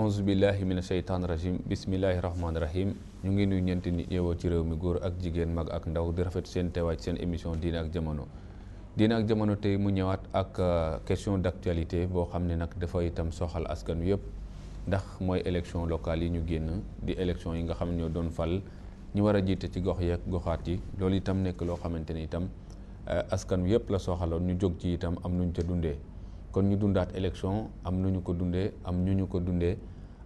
auzu billahi mina sheytaan rajim bismillahi rahmaani rahim ñu ngi nuyu ñeenti nit yeewoo ci réew mi góor ak jigéen mag ak ndaw di rafet seen teewaay ci seen émission diine ak jamono tey mu ñëwaat ak question d'actualité boo xam ne nag dafa itam soxal askan wi yëpp ndax mooy élection locale yi ñu génn di élection yi nga xam ne ñoo doon fal ñu war a jiite ci gox yeeg goxaat yi loolu itam nekk loo xamante ni itam askan wi yëpp la soxaloon ñu jóg ci itam am nuñ ca dundee kon ñu dundaat élection am nu ñu ko dundee am ñu ko dundee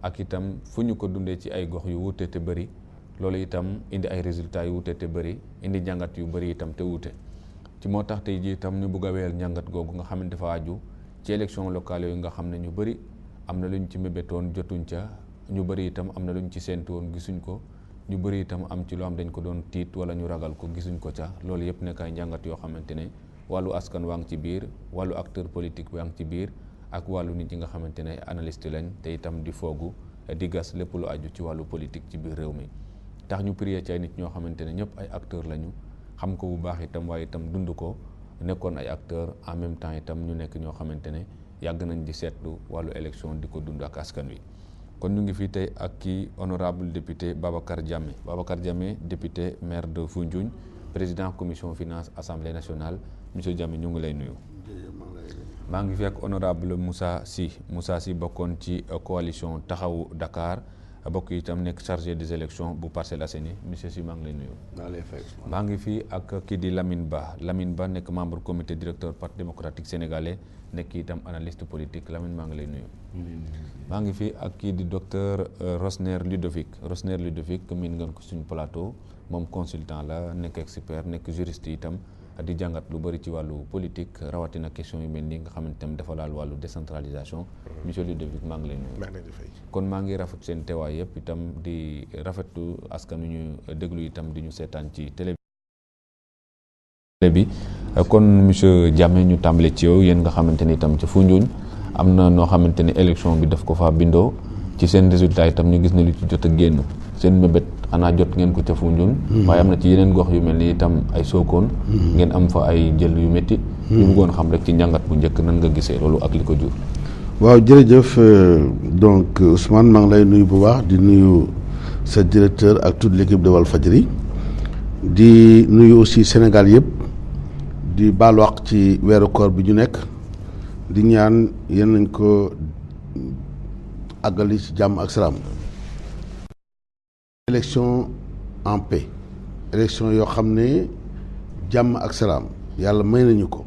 ak itam fu ñu ko dundee ci ay gox yu wuute te bëri loolu itam indi ay résultats yu wuute te bëri indi njàngat yu bëri itam te wuute ci moo tax tey jii itam ñu bugg a wéyal njàngat googu nga xam ne dafa aju ci élection locale yooyu nga xam ne ñu bëri am na lu ñu ci mébétoon jotuñ ca ñu bëri itam am na lu ñu ci séentu woon gisuñ ko ñu bëri itam am ci loo xam dañ ko doon tiit wala ñu ragal ko gisuñ ko ca loolu yëpp nekk ay njàngat yoo xamante ne wàllu askan waa ngi ci biir wàllu acteur politique waa ngi ci biir ak wàllu nit yi nga xamante ne analyste lañ te itam di foogu di gas lépp lu aju ci wàllu politique ci biir réew mi tax ñu prier ci ay nit ñoo xamante ne ñëpp ay acteur lañu xam ko bu baax itam waaye itam dund ko nekkoon ay acteur en même temps itam ñu nekk ñoo xamante ne yàgg nañ di seetlu wàllu élection di ko dund ak askan wi kon ñu ngi fii tey ak kii honorable député Babacar Diamé député maire de Foundiougne président commission finance assemblée nationale monsieur Diamé ñu ngi lay nuyu. maa ngi fi ak honorable Moussa Sy bokkoon ci coalition taxawu Dakar bokk itam nekk chargé des élections bu Parcelles Assainies monsieur Sy maa ngi lay nuyu. maa ngi fi ak kii di Lamine Ba nekk membre comité directeur parti démocratique sénégalais nekk itam analyste politique Lamine maa ngi lay nuyu. maa ngi fi ak kii di docteur Rosner Ludovic miin ngeen ko suñu plateau moom consultant la nekk expert nekk juriste itam di jàngat lu bëri ci wàllu politique rawatina question yu mel nii nga xamante ne dafa laal wàllu décentralisation monsieur Ludovic maa ngi lay nuyu. kon maa ngi rafet seen teewaay yëpp itam di rafetlu askan wi ñu déglu itam di ñu seetaan ci télé bi kon monsieur Diamé ñu tàmbale ci yow yéen nga xamante ni itam ca Foundiougne am na noo xamante ni élection bi daf ko fa bindoo ci seen résultat itam ñu gis ne lu ci jot a génn seen mébét xanaa jot ngeen ko ca Foundiougne waaye am na ci yeneen gox yu mel ni itam ay Sokone ngeen am fa ay jël yu métti ñu bëggoon xam rek ci njàngat bu njëkk nan nga gisee loolu ak li ko jur. waaw jërëjëf donc Ousmane maa ngi lay nuyu bu baax di nuyu sa directeur ak toute l'équipe de Walfadjri di nuyu aussi Sénégal yëpp di baalu àq ci weeru koor bi ñu nekk di ñaan yéen nañ ko àggali ci jàmm ak salaam. élection en paix élection yoo xam ne jàmm ak salaam yàlla may nañu ko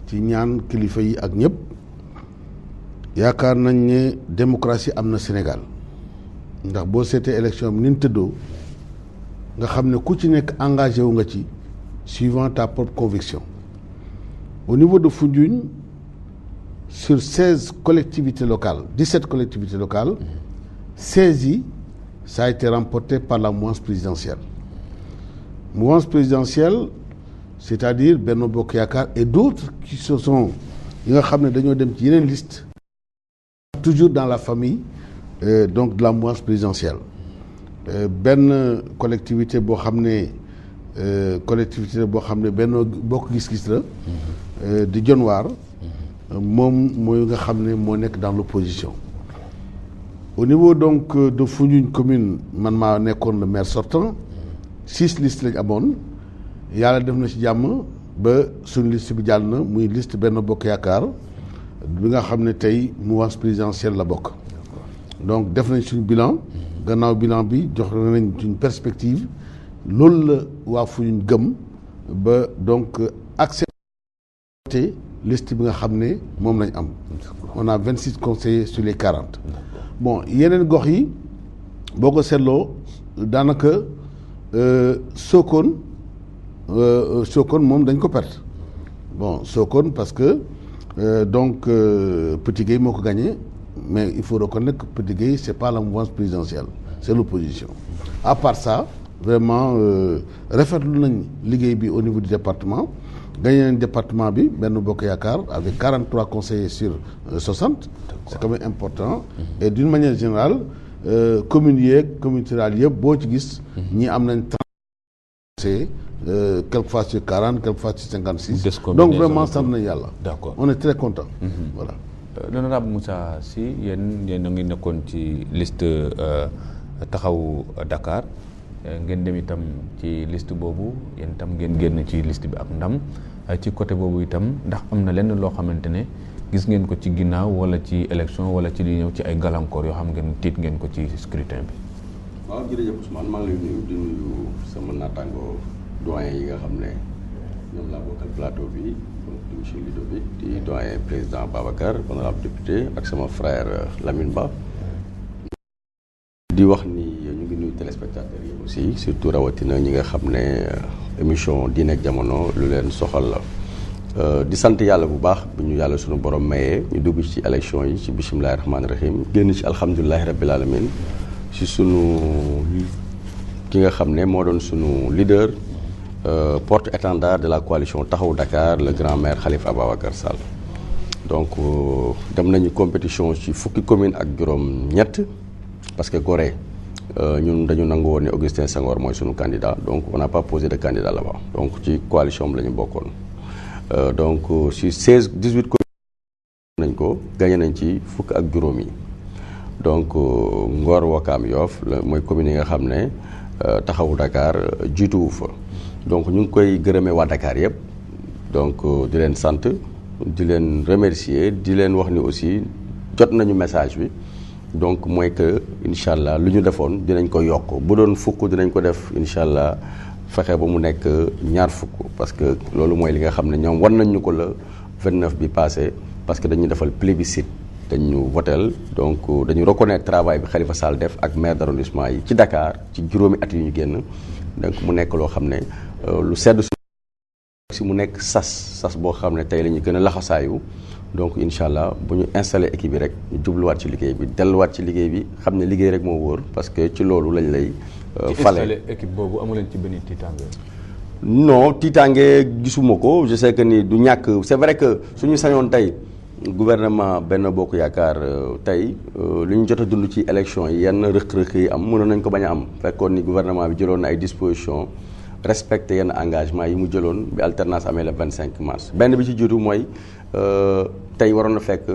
ci ñaan kilifa yi ak ñëpp yaakaar nañ ne démocratie am na Sénégal ndax boo seetee élection bi ni ñu tëddoo nga xam ne ku ci nekk engagé wu nga ci suivant ta propre conviction. Au niveau de Foundiougne sur 16 collectivités locales 17 collectivités locales 16 yi ça a été remporté par la mouvance présidentielle. Mouvance présidentielle, c'est-à-dire Benno Bokk Yaakaar et d'autres qui se sont yi nga xam ne dañoo dem ci yeneen liste toujours dans la famille donc de la mouvance présidentielle. Benn collectivité boo xam ne Benno Bokk Gis-Gis la di Dionewar moom mooy nga xam ne moo nekk dans l'opposition. Au niveau donc de Foundiougne commune man maa nekkoon le maire sortant 6 listes lañ amoon yàlla def na ci jàmm ba suñu liste bi jàll na muy liste Benno Bokk Yaakaar bi nga xam ne tey mouvance présidentielle la bokk. donc def nañ suñu bilan gannaaw bilan bi jox nañ suñu perspective loolu la waa Foundiougne gëm ba donc accepté liste bi nga xam ne moom lañ am. on a 26 conseillers sur les 40. bon yeneen gox yi boo ko seetloo daanaka Sokone moom dañ ko perte bon Sokone parce que donc Petit Gueye moo ko gagné mais il faut reconnaître que Petit Gueye c'est pas la mouvance présidentielle c'est l'opposition. À part ça vraiment rafetlu nañ liggéey bi au niveau du département gagné nañ département bi Benno Bokk Yaakaar avec 43 conseillers sur 60. C'est quand même important. Et d'une manière générale communes yeeg communauté rurale yëpp boo ci gis ñi am nañ 30 conseillers quelquefois sur 40 quelquefois sur 56. donc vraiment sant nañ yàlla. D'accord. On est très content. Voilà. l'honorable Moussa Sy yéen a ngi nekkoon ci liste taxawu Dakar ngeen dem itam ci liste boobu yéen itam ngeen génn ci liste bi ak ndam ci côté boobu itam ndax am na lenn loo xamante ne gis ngeen ko ci ginnaaw wala ci élection wala ci li ñëw ci ay gàllankoor yoo xam ngeen tiit ngeen ko ci scrutin bi. waaw jërëjëf Ousmane maa ngi lay nuyu di nuyu sama naataango doyen yi nga xam ne ñoom laa bokkal plateau bi donc di monsieur Lido bi di doyen président Babacar honorable député ak sama frère Lamine Ba. di wax ni ñu ngi nuyu téléspectateurs yi aussi surtout rawatina ñi nga xam ne émission Diine ak Jamono lu leen soxal la di sant yàlla bu baax bu ñu yàlla sunu borom mayee ñu dugg ci élection yi ci bisimilahi rahmaani rahim génn ci alhamdulilahi rabbil alamin ci sunu ki nga xam ne moo doon sunu leader porte-étendard de la coalition Taxawu Dakar le grand maire Khalifa Ababacar Sall. donc dem nañu compétition ci fukki commune ak juróom-ñett parce que Gorée ñun dañu nangu woon ne Augustin Senghor mooy sunu candidat donc on n'a pas posé de candidat là-bas donc ci coalition bi la ñu bokkoon donc ci 18 communes nañ ko gagné nañ ci fukk ak juróom yi donc Ngor Wakaam Yoff mooy commune yi nga xam ne Taxawu Dakar jiituwu fa donc ñu ngi koy gërëmee waa Dakar yëpp donc di leen sant di leen remercier di leen wax ni aussi jot nañu message bi donc mooy que incha allah lu ñu defoon dinañ ko yokk bu doon fukk dinañ ko def incha allah fexe ba mu nekk ñaar fukk parce que loolu mooy li nga xam ne ñoom war nañ ñu ko la 29 bi passé parce que dañu defal plébiscite dañu votel donc dañu reconnaître travail bi Khalifa Sall def ak maire d'arrondissement yi ci Dakar ci juróomi at yu ñu génn donc mu nekk loo xam ne lu sedd si mu nekk sas boo xam ne tey la ñu gën a laxasaayu donc incha allah bu ñu installé équipe bi rek ñu jubluwaat ci liggéey bi delluwaat ci liggéey bi xam ne liggéey rek moo wóor parce que ci loolu lañ lay fale installé équipe boobu amu leen ci benn tiitaange. non tiitaange gisuma ko je sais que ni du ñàkk c'est vrai que suñu sañoon tey gouvernement Benno Bokk Yaakaar tey li ñu jot a dund ci élection yi yenn rëq-rëq yi am mënoon nañ ko bañ a am fekkoon ni gouvernement bi jëloon na ay dispositions respecté yenn engagement yi mu jëloon bi alternance amee le 25 mars benn bi ci jiitu mooy tey waroon na fekk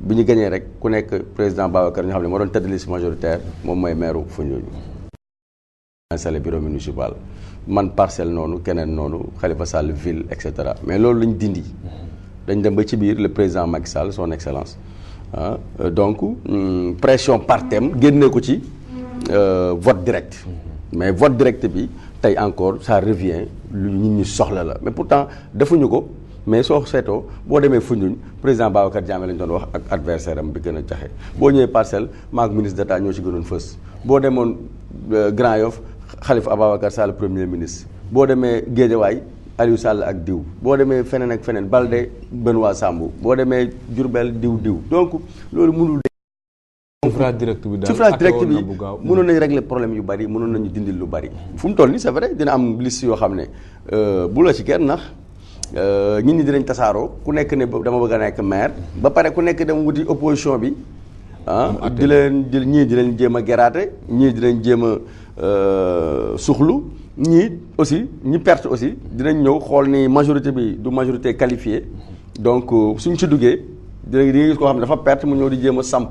bi ñu gañee rek ku nekk président Babacar ñu xam ne moo doon tête de liste majoritaire moom mooy maire Foundiougne installé bureau municipal man parcelle noonu keneen noonu Khalifa Sall ville et cetera mais loolu lañ dindi dañ dem ba ci biir le président Macky Sall son excellence donc pression par thème génne ko ci vote direct mais vote direct bi tey encore ça revient lu nit ñi soxla la mais pourtant defuñu ko mais soo seetoo boo demee Foundiougne président Babacar Diame lañ doon wax ak adversaire am bi gën a jaxe boo ñëwee parcelle maak ministre d'État ñoo ci gënoon fës boo demoon Grand Yoff Khalifa Ababacar Sall premier ministre boo demee Guédiawaye Aliou Sall ak diw boo demee feneen ak feneen Balde Benoît Sambou boo demee Diourbel diw donc loolu mënul suffrage direct bi daal suffrage direct bi mënoon nañu régler problème yu bari mënoon nañu dindil lu bari fu mu toll nii c'est vrai dina am liste yoo xam ne bu la ci kenn nax ñit ñi dinañ tasaaroo ku nekk ne dama bëgg a nekk maire ba pare ku nekk dem wuti opposition bi di leen ñii di leen jéem a geraate ñii di leen jéem a suxlu ñii aussi ñi perte aussi dinañ ñëw xool ni majorité bi du majorité qualifiée donc suñ ci duggee di gis koo xam ne dafa perte mu ñëw di jéem a samp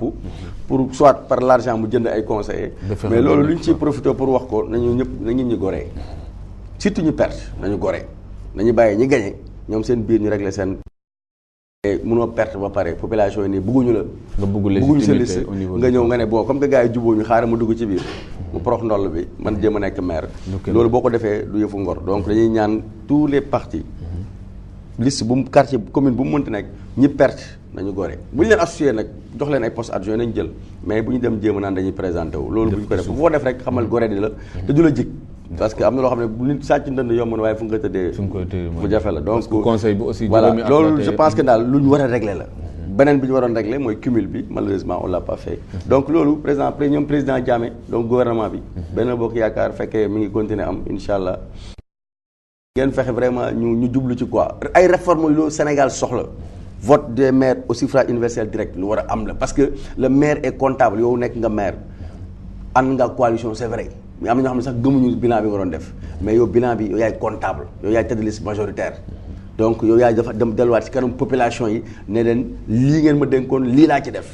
pour soit par l'argent mu jënd ay conseillers mais loolu lu ñu ciy profité pour wax ko nañu ñëpp nañu ñu goree surtout ñu perte nañu goree nañu bàyyi ñi gagné ñoom seen biir ñu régler seen mënoo perte ba pare population yi nii bëgguñu la bëgguñu sa liste nga ñëw nga ne bon comme que gars yi jubóo ñu xaaral ma dugg ci biir mu prox ndoll bi man jéem a nekk maire loolu boo ko defee du yëfu ngor donc dañuy ñaan tous les partis liste bu mu quartier commune bu mu mënti nekk ñi perte nañu gore bu ñu leen associé nag jox leen ay poste adjoint nañ jël mais bu ñu dem jéem a naan dañuy présenté wu loolu bu ñu ko def bu ko def rek xamal gore di la te du la jig parce que am na loo xam ne bu nit sàcc ndënd yomb na waaye fu nga tëddee fu jafe la donc conseil bi aussi voilà loolu je pense que daal lu ñu war a régler la beneen bi ñu waroon régler mooy cumul bi malheureusement on l'a pas fait donc loolu président ñoom président Diame donc gouvernement bi Benno Bokk Yaakaar fekkee mi ngi continuer am incha allah ngeen fexe vraiment ñu jublu ci quoi ay réformes yu Sénégal soxla vote des maires au suffrage universel direct lu war a am la parce que le maire est comptable yow nekk nga maire ànd nga coalition c'est vrai mais am na ñoo xam ne sax gëmuñu bilan bi nga doon def mais yow bilan bi yow yaay comptable yow yaay tête de liste majoritaire donc yow yaay dafa dem delluwaat ci kanam population yi ne leen lii ngeen ma dénkoon lii laa ci def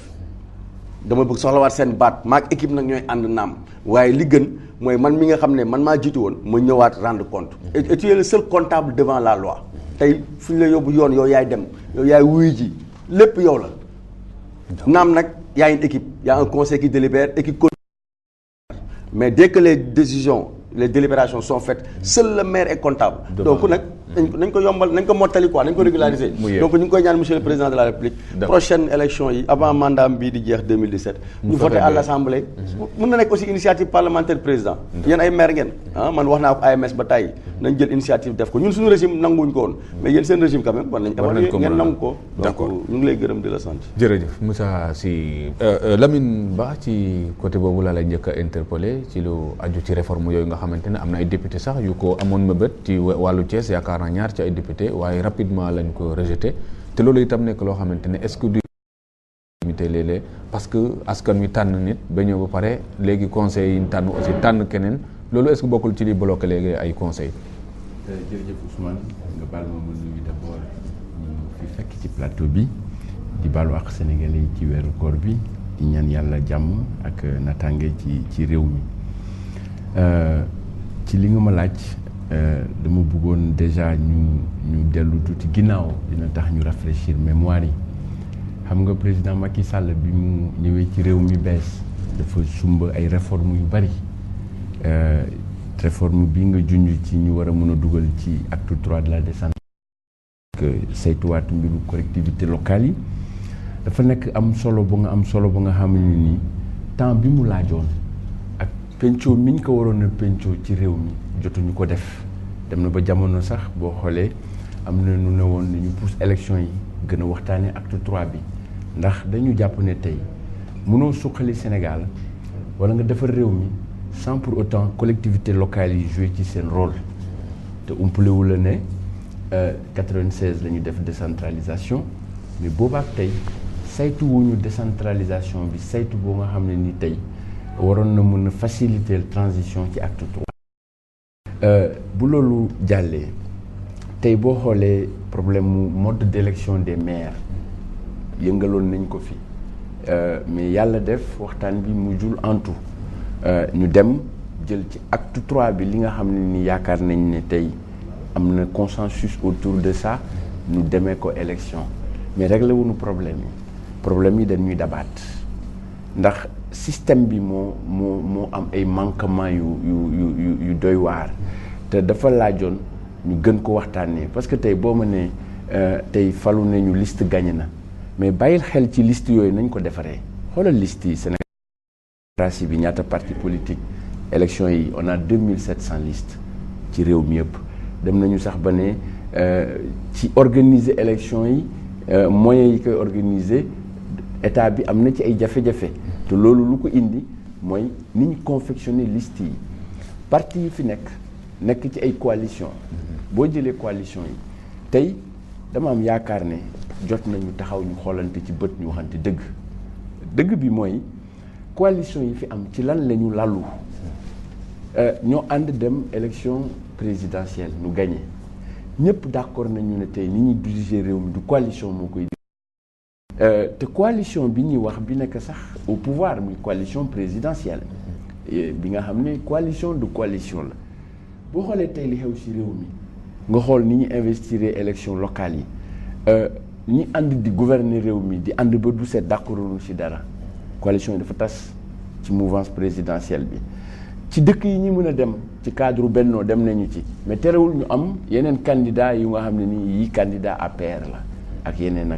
dama bëgg soxlawaat seen baat maak équipe nag ñooy ànd naam waaye li gën mooy man mi nga xam ne man maa jiitu woon ma ñëwaat rendre compte et tu es le seul comptable devant la loi tey fu ñu la yóbbu yoon yow yaay dem yow yaay wuyu ji lépp yow la naam nag y a une équipe y a un conseil qui délibère et qui continue mais dès que les décisions les délibérations sont faites seul le maire est comptable donc nag nañ ko yombal nañ ko mottali quoi nañ ko régulariser donc ñu ngi koy ñaan monsieur le président de la république prochaine élection yi avant mandat bii di jeex 2017 ñu voté à l'assemblée mën na nekk aussi initiative parlementaire président yéen ay maire ngeen man wax naa ko AMS ba tey nañ jël initiative def ko ñun suñu régime nanguwuñ ko woon mais yéen seen régime quand même war nañ évaluer ngeen nangu ko donc ñu ngi lay gërëm di la sant jërëjëf Moussa Sy Lamine Ba ci côté boobu laa lay njëkk a interpellé ci lu aju ci réforme yooyu nga xamante ne am na ay député sax yu ko amoon mëbët ci wàllu Thiès yaakaar naa ñaar ci ay député waaye rapidement lañ ko rejeté te loolu itam nekk loo xamante ne est-ce que du limité léeg-léeg parce que askan wi tànn nit ba ñëw ba pare léegi conseil yi ñu tànn aussi tànn keneen loolu est-ce que bokkul ci li bloqué léegi ay conseil jërëjëf Ousmane nga baal ma nuyu d'abord ñu fi fekk ci plateau bi di baalu ak sénégalais yi ci weeru koor bi di ñaan yàlla jàmm ak naataange ci réew mi ci li nga ma laaj dama bëggoon déjà ñu dellu tuuti ginnaaw dina tax ñu rafraîchir mémoire yi xam nga président Macky Sall bi mu ñëwee ci réew mi bees dafa sumba ay réformes yu bari réforme bi nga junj ci ñu war a mën a dugal ci acte 3 de la décentralisation que saytuwaat mbiru collectivité locale yi dafa nekk am solo ba nga xam ne nii temps bi mu laajoon ak pencoo mi ñu ko waroon a pencoo ci réew mi jotuñu ko def dem na ba jamono sax boo xoolee am na nu ne woon ni ñu pousse élection yi gën a waxtaanee acte 3 bi ndax dañu jàpp ne tey mënoo suqali Sénégal wala nga defar réew mi sans pour autant collectivités locales yi jouer ci seen rôle te umpalewu la ne 96 la ñu def décentralisation mais boobaak tey saytu wuñu décentralisation bi saytu boo nga xam ne ni tey waroon na mën a faciliter transition ci acte 3 bu loolu jàllee tey boo xoolee problème mu mode d'élection des maires yëngaloon nañ ko fi mais yàlla def waxtaan bi mujjul antu ñu dem jël ci acte 3 bi li nga xam ne ni yaakaar nañ ne tey am na consensus autour de ça ñu demee ko élection mais réglé wuñu problème yi dañuy dabaat ndax système bi moo am ay manquements yu doy waar te dafa laajoon ñu gën ko waxtaanee parce que tey boo ma nee tey falu nañu liste gagné na mais bàyyil xel ci liste yooyu nañ ko defaree xoolal liste yi Sénégal démocratie bi ñaata parti politique élection yi on a 2700 listes ci réew mi yëpp dem nañu sax ba ne ci organiser élection yi moyens yi koy organiser état bi am na ci ay jafe-jafe te loolu lu ko indi mooy ni ñu confectionner liste yi parti yi fi nekk ci ay coalition boo jëlee coalition yi tey dama am yaakaar ne jot nañu taxaw ñu xoolante ci bët ñu waxante dëgg bi mooy coalition yi fi am ci lan la ñu lalu ñoo ànd dem élection présidentielle ñu gagné ñëpp d'accord nañu ne tey ni ñuy diriger réew mi du coalition moo koy te coalition bi ñuy wax bi nekk sax au pouvoir muy coalition présidentielle bi nga xam ne coalition de coalition la boo xoolee tey li xew ci réew mi nga xool ni ñu investir élection locale yi ñi ànd di gouverner réew mi di ànd ba du seet d'accorduñu ci dara coalition yi dafa tas ci mouvance présidentielle bi ci dëkk yi ñi mën a dem ci cadre bennoo dem nañu ci mais terewul ñu am yeneen candidat yu nga xam ne nii yii candidat APR la ak yeneen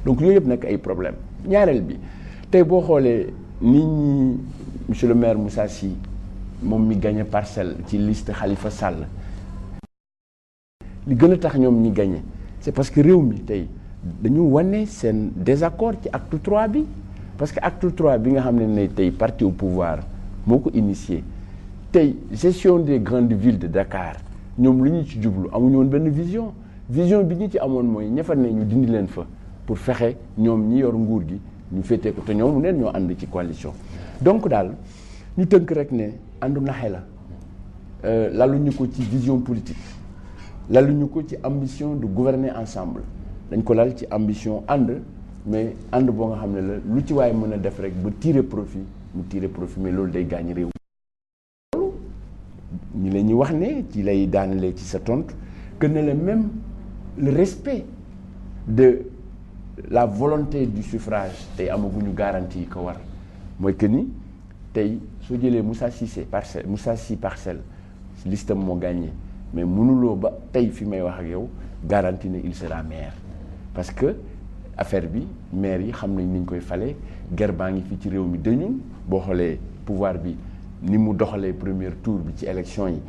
donc yooyu yëpp nekk ay problème ñaareel bi tey boo xoolee nit ñi monsieur le maire Moussa Sy moom mi gagné parcelle ci liste Khalifa Sall li gën a tax ñoom ñi gagné c'est parce que réew mi tey dañu wane seen désaccord ci acte 3 bi parce que acte 3 bi nga xam ne tey parti au pouvoir moo ko initié tey gestion des grandes villes de Dakar ñoom lu ñu ci jublu amuñu woon benn vision bi ñu ci amoon mooy ña fa ne ñu dindi leen fa pour fexe ñoom ñi yor nguur gi ñu féetee ko te ñoom mu neen ñoo ànd ci coalition donc daal ñu tënk rek ne àndu naxe la laluñu ko ci vision politique laluñu ko ci ambition de gouverner ensemble dañ ko lal ci ambition ànd mais ànd boo nga xam ne la lu ci waaye mën a def rek ba tirer profit mu tirer profit mais loolu day gaañ réew loolu ñi la ñuy wax ne ci lay daanalee ci sa tontu que ne le même le respect de la volonté du suffrage tey amaguñu garantie yi ko war mooy que ni tey soo jëlee Moussa Sy parcelle listam moo gagné mais mënuloo ba tey fi may wax ak yow garantie ne il sera maire parce que affaire bi maire yi xam nañ ni ñu koy fale guerre baa ngi fii ci réew mi dañu boo xoolee pouvoir bi ni mu doxalee premier tour bi ci élection yi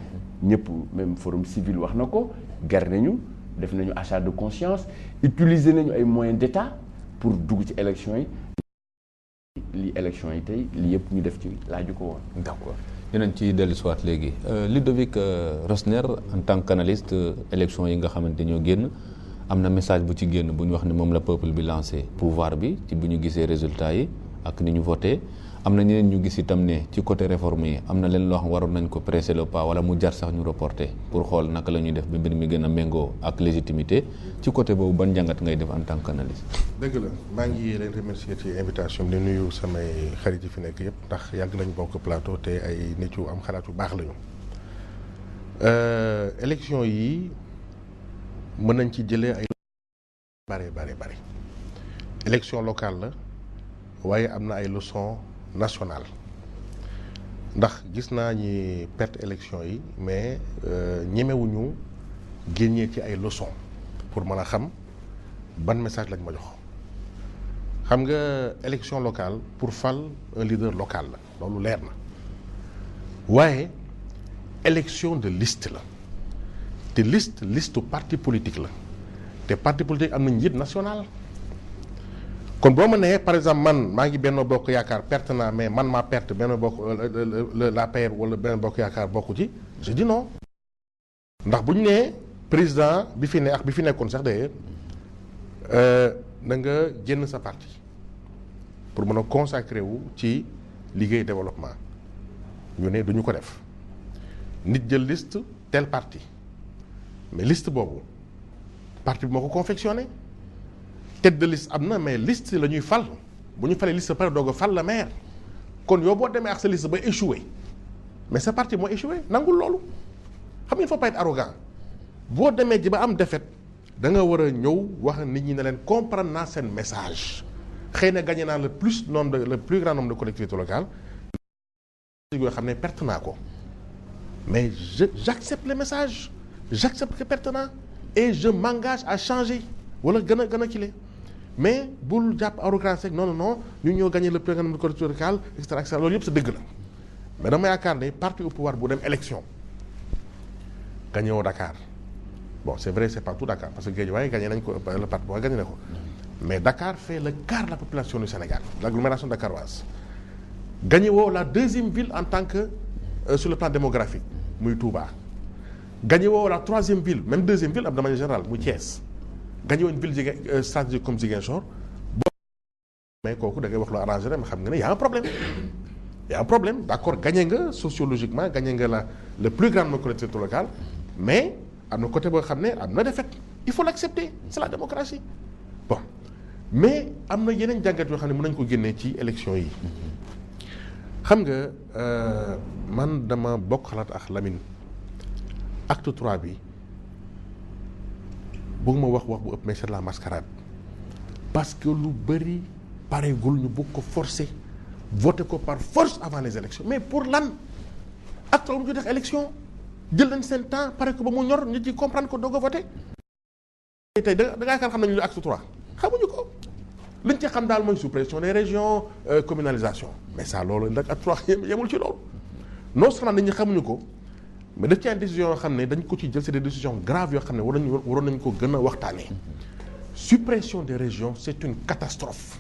ñëpp même forum civil wax na ko guerre nañu def nañu achat de conscience utiliser nañu ay moyens d'État pour dugg ci élection yi li élection yi tey li yëpp ñu def ci laaju ko woon. D'accord dinañ ci dellu siwaat léegi Ludovic Rosner en tant qu'analyste élection yi nga xamante ñoo génn am na message bu ci génn bu ñu wax ne moom la peuple bi lancé pouvoir bi ci bu ñu gisee résultats yi ak ni ñu voté am na ñeneen ñu gis itam ne ci côté réforme yi am na leen loo xam waroon nañ ko presser le pas wala mu jar sax ñu reporter pour xool naka la ñuy def ba mbir mi gën a méngoo ak légitimité ci côté boobu ban njàngat ngay def en tant qu'analyste. dëgg la maa ngi leen remercier ci invitation bi di nuyu samay xarit yi fi nekk yëpp ndax yàgg nañu bokk plateau te ay nit yu am xalaat yu baax lañu. Élection yi mën nañ ci jëlee ay bare élection locale la waaye am na ay leçons nationales ndax gis naa ñi perte élection yi mais ñemewuñu génnee ci ay leçons pour mën a xam ban message lañ ma jox. xam nga élection locale pour fal un leader local la loolu leer na waaye élection de liste la te liste parti politique la te parti politique am na njiit national. kon boo ma nee par exemple man maa ngi Benno Bokk Yaakaar perte naa mais man maa perte Benno Bokk l'APR wala Benno Bokk Yaakaar bokku ci je dis non ndax bu ñu nee président bi fi ne ak bi fi nekkoon sax d'ailleurs na nga génn sa parti pour mën a consacrer wu ci liggéey développement ñu ne duñu ko def nit jël liste tel parti mais liste boobu parti bi moo ko confectionné tête de liste am na mais liste la ñuy fal bu ñu falee liste pare doog a fal la maire kon yow boo demee ak sa liste ba échoué mais sa parti moo échoué nangul loolu xam nga il faut pas être arrogant boo demee ji ba am défaite da nga war a ñëw wax nit ñi ne leen comprendre naa seen message xëy na gagné naa le plus grand nombre de collectivités locales yoo xam ne perte naa ko mais j'accepte le message j'accepte que perte naa et je m'engage à changer wala gën a kile mais bul jàpp arrogance rek non ñu ñoo gagné le plus grand nombre de collectivités locales et cetera loolu yëpp sa dëgg la mais dama yaakaar ne parti au pouvoir bu dem élection gagné woo Dakar bon c'est vrai c'est pas tout Dakar parce que Guédiawaye gagné nañ ko le parti boo gagné na ko mais Dakar fait le quart de la population du Sénégal l'agglomération dakaroise gagné woo la deuxième ville en tant que sur le plan démographique muy Touba gagné woo la troisième ville même deuxième ville am de manière générale muy Thiès gagné woo une ville stratégique comme Ziguinchor mais kooku da ngay wax lu arrangé rek ma xam nga ne y a un problème d'accord gagné nga sociologiquement gagné nga le plus grand nombre de collectivités locales mais am na côté boo xam ne am na défaite il faut l'accepter c'est la démocratie bon mais am na yeneen jàngat yoo xam ne mën nañu ko génnee ci élection yi xam nga man dama bokk xalaat ak Lamine acte 3 bi bëgg ma wax bu ëpp mais c'est la mascarade parce que lu bëri pareegul ñu bëgg ko forcer voter ko par force avant les élections mais pour lan acte 3 mu ñu def élection jël nañ seen temps pare ko ba mu ñor nit ñi comprendre ko doog a voter tey da ngaa xam nañu lu acte 3 xamuñu ko liñ ci xam daal mooy suppression des régions communalisation mais ça loolu nag acte 3 yemul ci loolu non seulement nit ñi xamuñu ko mais daf ci ay décisions yoo xam ne dañ ko ci jël c'est des décisions graves yoo xam ne waroon nañu ko gën a waxtaanee suppression des régions c'est une catastrophe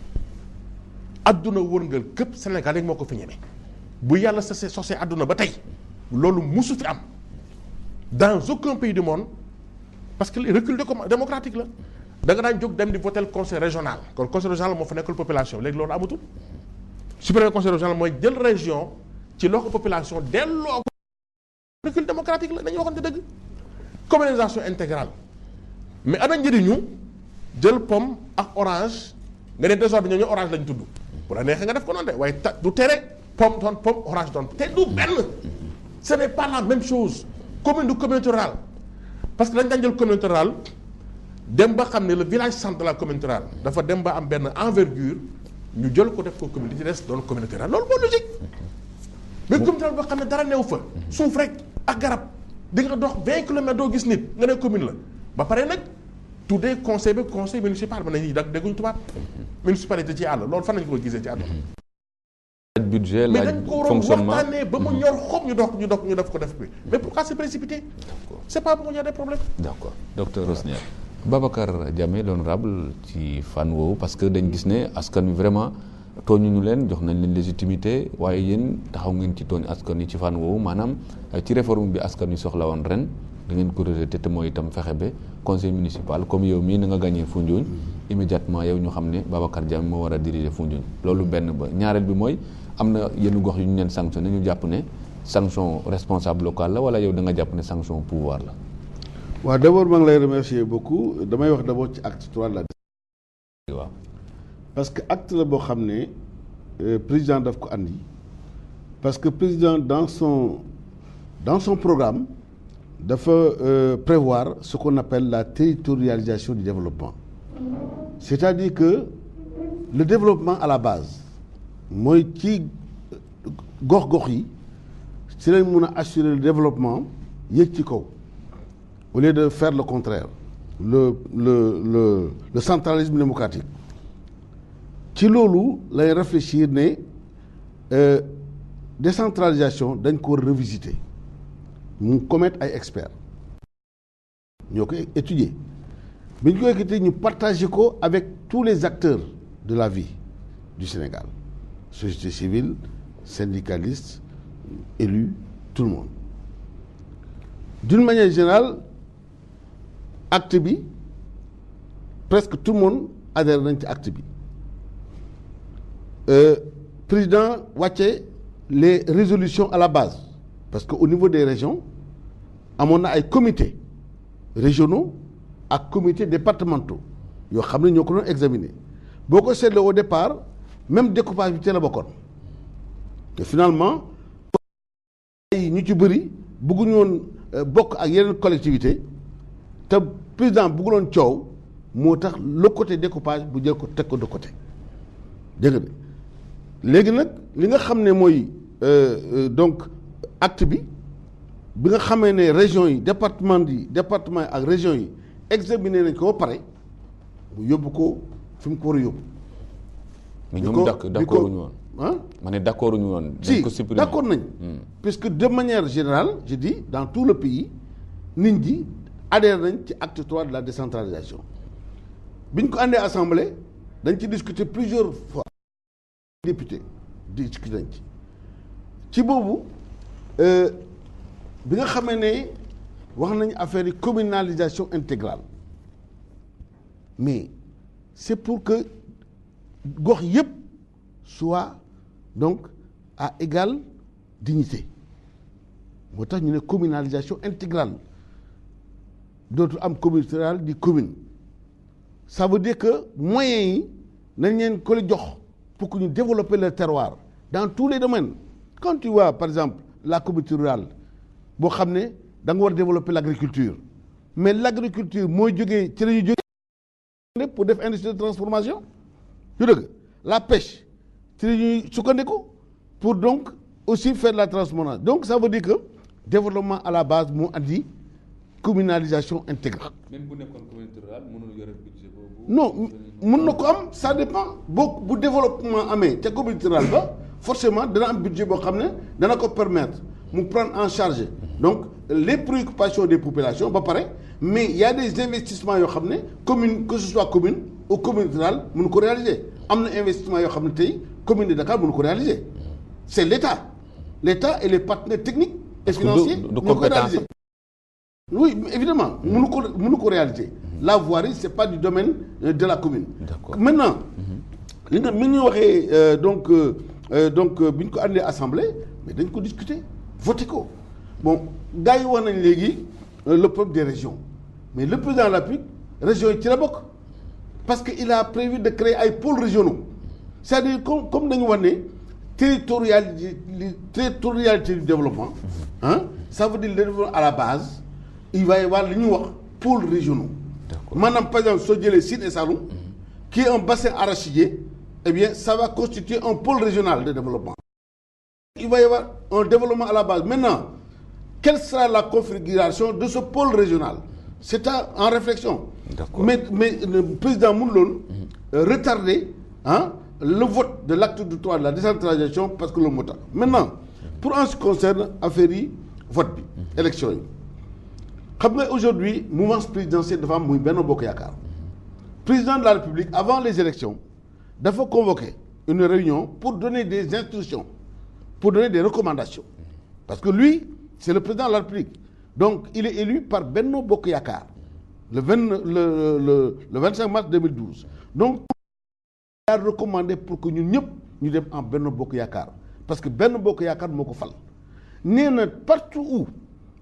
adduna wërngal képp Sénégal rek moo ko fi ñeme bu yàlla sosee adduna ba tey loolu musu fi am dans aucun pays du monde parce que le recul démocratique la da nga daan jóg dem di voter conseil régional kon conseil régional moo fa nekkul population léegi loolu amatul supprimer conseil régional mooy jël région ci loxo population delloo ko recul démocratique la dañuy waxante dëgg communalisation intégrale mais ana njëriñu jël pomme ak orange nga ne désormais ñooñu orange lañ tudd bu la neexee nga def ko noonu de waaye du tere pomme doon pomme orange doon te du benn ce n'est pas la même chose commune du communauté rurale parce que dañ daan jël communauté rurale dem ba xam ne le village centre de la communauté rurale dafa dem ba am benn envergure ñu jël ko def ko commune li ci des doon communauté rurale loolu moo logique mais communauté rurale boo xam ne dara new fa suuf rek ak garab di nga dox 20 kilomètres doo gis nit nga ne commune la ba pare nag tuddee conseil bi conseil municipal ba nañuy dag dégguñu tubaab municipalité ci àll loolu fan nañu ko gisee ci àll laaj budget mais laaj dañ ko waroon fonctionnement waxtaanee ba mu ñor xob ñu def ko def bi mais pourquoi c'est précipité c'est pas pour qu'il y a des problèmes. d'accord docteur Rosniak Babacar Diame l'honorable ci fànn woowu parce que dañ gis ne askan wi vraiment tooñuñu leen jox nañ leen légitimité waaye yéen taxaw ngeen ci tooñ askan wi ci fànn woowu maanaam ci réforme bi askan wi soxla woon ren da ngeen ko rejeté te mooy itam fexe ba conseil municipal comme yow mii na nga gagné Foundiougne immédiatement yow ñu xam ne Babacar Diame moo war a diriger Foundiougne loolu benn ba ñaareel bi mooy am na yenn gox yu ñu leen sanctionné ñu jàpp ne sanction responsable local la wala yow da nga jàpp ne sanction pouvoir la. waaw d'abord maa ngi lay remercier beaucoup damay wax d'abord ci acte 3 de la. waaw parce que acte la boo xam ne président daf ko andi parce que président dans son programme dafa prévoir ce qu'on appelle la territorialisation du développement c'est-à-dire que le développement à la base mooy ci gox-gox yi ci lañ mun a assurer le développement yëg ci kaw au lieu de faire le contraire le centralisme démocratique ci loolu lay réfléchir ne décentralisation dañ ko revisiter mu commettre ay experts ñoo koy étudier bi ñu koy étudier ñu partager ko avec tous les acteurs de la vie du Sénégal société civile syndicalistes élus tout le monde d'une manière générale acte bi presque tout le monde adhère nañ ci acte bi président wàcce les résolutions à la base parce que au niveau des régions amoon na ay comités régionaux ak comités départementaux yoo xam ne ñoo ko doon examiner boo ko seetloo au départ même découpage bi ci la bokkoon te finalement ay ñu ci bëri bëgguñu woon bokk ak yeneen collectivité te président bëgguloon coow moo tax le côté découpage bu jël ko teg ko de côté dégg nga léegi nag li nga xam ne mooy donc acte bi nga xamee ne régions yi département yi ak régions yi examiné nañ ko ba pare mu yóbbu ko fi mu ko war a yóbbu. mais ñoom d'accord ñu woon. ah ma ne d'accord ñu woon. si dañ ko supprimer d'accord nañ. puisque de manière générale je dis dans tout le pays nit ñi adhère nañ ci acte 3 de la décentralisation bi ñu ko àndee assemblée dañ ci discuter plusieurs fois. député discuter nañ ci boobu bi nga xamee ne wax nañu affaire yi communalisation intégrale mais c'est pour que gox yëpp soit donc à égale dignité moo tax ñu ne communalisation intégrale dootul am communauté rurale di commune ça veut dire que moyens yi nañ leen ko la jox pour que ñu développer le terroir dans tous les domaines quand tu vois par exemple la communauté rurale boo xam ne da nga war a développer l'agriculture mais l'agriculture mooy jógee ci la ñuy jógee pour def industrie de transformation yu dëgg la pêche ci la ñuy sukkandiku pour donc aussi faire de la transformation donc ça veut dire que développement à la base moo andi communalisation intégrale. même bu nekkoon communauté rurale mënul yore budget boobu. non mën na ko am ça dépend boo bu développement amee ca communauté rurale ba forcément dana am budget boo xam ne dana ko permettre mu prendre en charge donc les préoccupations des populations ba pare mais il y a des investissements yoo xam ne commune que ce soit commune ou communauté rurale mënu ko réaliser am na investissement yoo xam ne tey commune de Dakar mënu ko réaliser c'est l'État et les partenaires techniques et financiers ñoo ko réaliser. Oui, évidemment, mënu ko réaliser. La voirie, c'est pas du domaine de la commune. D'accord. Maintenant, li nga mi ñu waxee donc bi ñu ko àndee assemblée mais dañ ko discuter voter ko bon gars yi wax nañ léegi le problème des régions mais le président de la République régions yi ci la bokk parce que il a prévu de créer ay pôles régionaux c'est-à-dire comme dañu wax ne territorialité du développement ça veut dire le développement à la base il va y avoir li ñuy wax pôles régionaux maanaam par exemple soo jëlee Sine et Saloum qui est un bassin arachidier eh bien ça va constituer un pôle régional de développement il va y avoir un développement à la base maintenant quelle sera la configuration de ce pôle régional c'est en réflexion mais le président mënu loolu retarder le vote de l'acte 3 de la décentralisation parce que loolu moo tax maintenant pour en ce qui concerne affaire yi vote bi élection yi xam nga aujourd'hui mouvance présidentielle dafa am muy Benno Bokk Yaakaar président de la République avant les élections dafa convoquer une réunion pour donner des instructions pour donner des recommandations parce que lui c'est le président de la République donc il est élu par Benno Bokk Yaakaar le 25 mars 2012 donc il a recommandé pour que ñun ñëpp ñu dem en Benno Bokk Yaakaar parce que Benno Bokk Yaakaar moo ko fal nee na partout où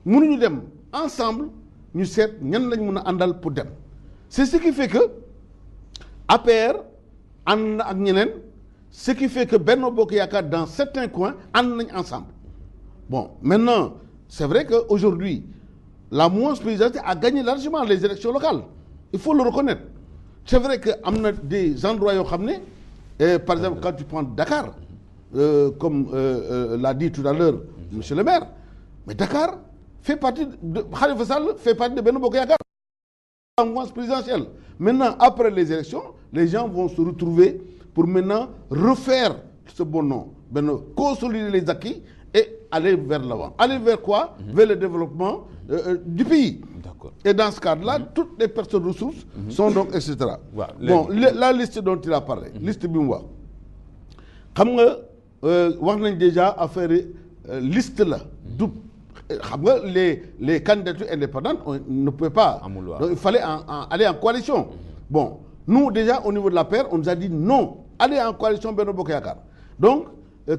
mënuñu dem ensemble ñu seet ñan lañ mën a àndal pour dem c'est ce qui fait que APR ànd na ak ñeneen ce qui fait que Benno Bokk Yaakaar dans certains coins ànd nañ ensemble bon maintenant c'est vrai que aujourd'hui la mouvance présidentielle a gagné largement les élections locales il faut le reconnaître c'est vrai que am na des endroits yoo xam ne par exemple quand tu prends Dakar comme l'a dit tout à l'heure monsieur le maire mais Dakar fait partie de Khalifa Sall fait partie de Benno Bokk Yaakaar la mouvance présidentielle maintenant après les élections les gens vont se retrouver pour maintenant refaire ce bon nom consolider les acquis et aller vers l'avant aller vers quoi vers le développement du pays. D'accord. Et dans ce cadre-là toutes les personnes ressources sont donc et cetera bon la liste dont il a parlé liste bi mu wax xam nga wax nañ déjà affaire liste la du xam nga les candidatures indépendantes on ne peut pas donc il fallait aller en coalition bon nous déjà au niveau de la paire on nous a dit non aller en coalition Benno Bokk Yaakaar donc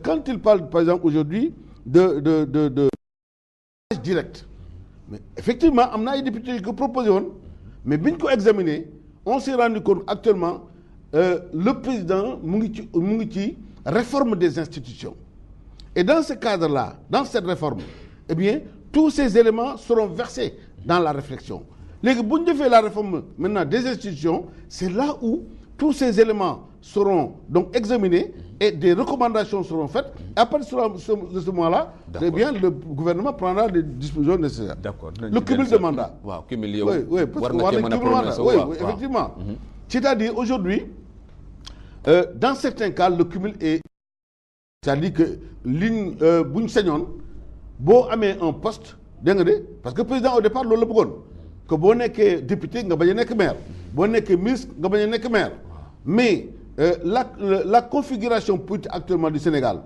quand il parle par exemple aujourd'hui de direct mais effectivement am na ay députés yu ko proposé woon mais bi ñu ko examiner on s'est rendu compte actuellement le président mu ngi ci réforme des institutions et dans ce cadre-là dans cette réforme eh bien tous ces éléments seront versés dans la réflexion léegi bu ñu defee la réforme maintenant des institutions c'est là où tous ces éléments seront donc examinés et des recommandations seront faites et à partir de ce moment-là eh bien le gouvernement prendra les dispositions nécessaires. D'accord. Le cumul de mandat. Waaw cumul yow. Oui parce que war nañ cumul mandat oui effectivement. C'est-à-dire aujourd'hui dans certains cas le cumul est c'est-à-dire que liñ bu ñu sañoon boo amee un poste dégg nga de parce que président au départ loolu la bëggoon que boo nekkee député nga bañ a nekk maire boo nekkee ministre nga bañ a nekk maire mais la configuration politique actuellement du Sénégal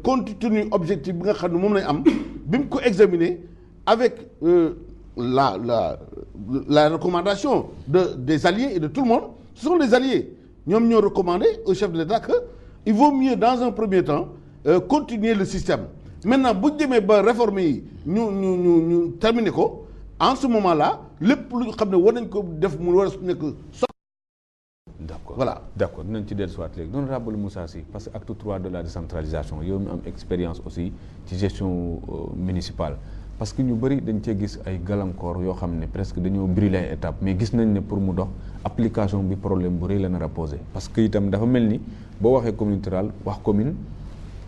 compte tenu objectif bi nga xam ne moom lañ am bi mu ko examiner avec la recommandation des alliés et de tout le monde ce sont les alliés ñoom ñoo recommandé au chef de l'État que il vaut mieux dans un premier temps continuer le système maintenant bu ñu demee ba réforme yi ñu terminer ko en ce moment-là lépp lu xam ne war nañ ko def mu war a nekk d'accord voilà d'accord dinañ ci dellusiwaat léegi honorable Moussa Sy parce que acte 3 de la décentralisation yow mi am expérience aussi ci gestion municipale parce que ñu bëri dañ cee gis ay gàllankoor yoo xam ne presque dañoo brûler ay étapes mais gis nañ ne pour mu dox application bi problème bu rëy la nar a posé parce que itam dafa mel ni boo waxee commune rurale wax commune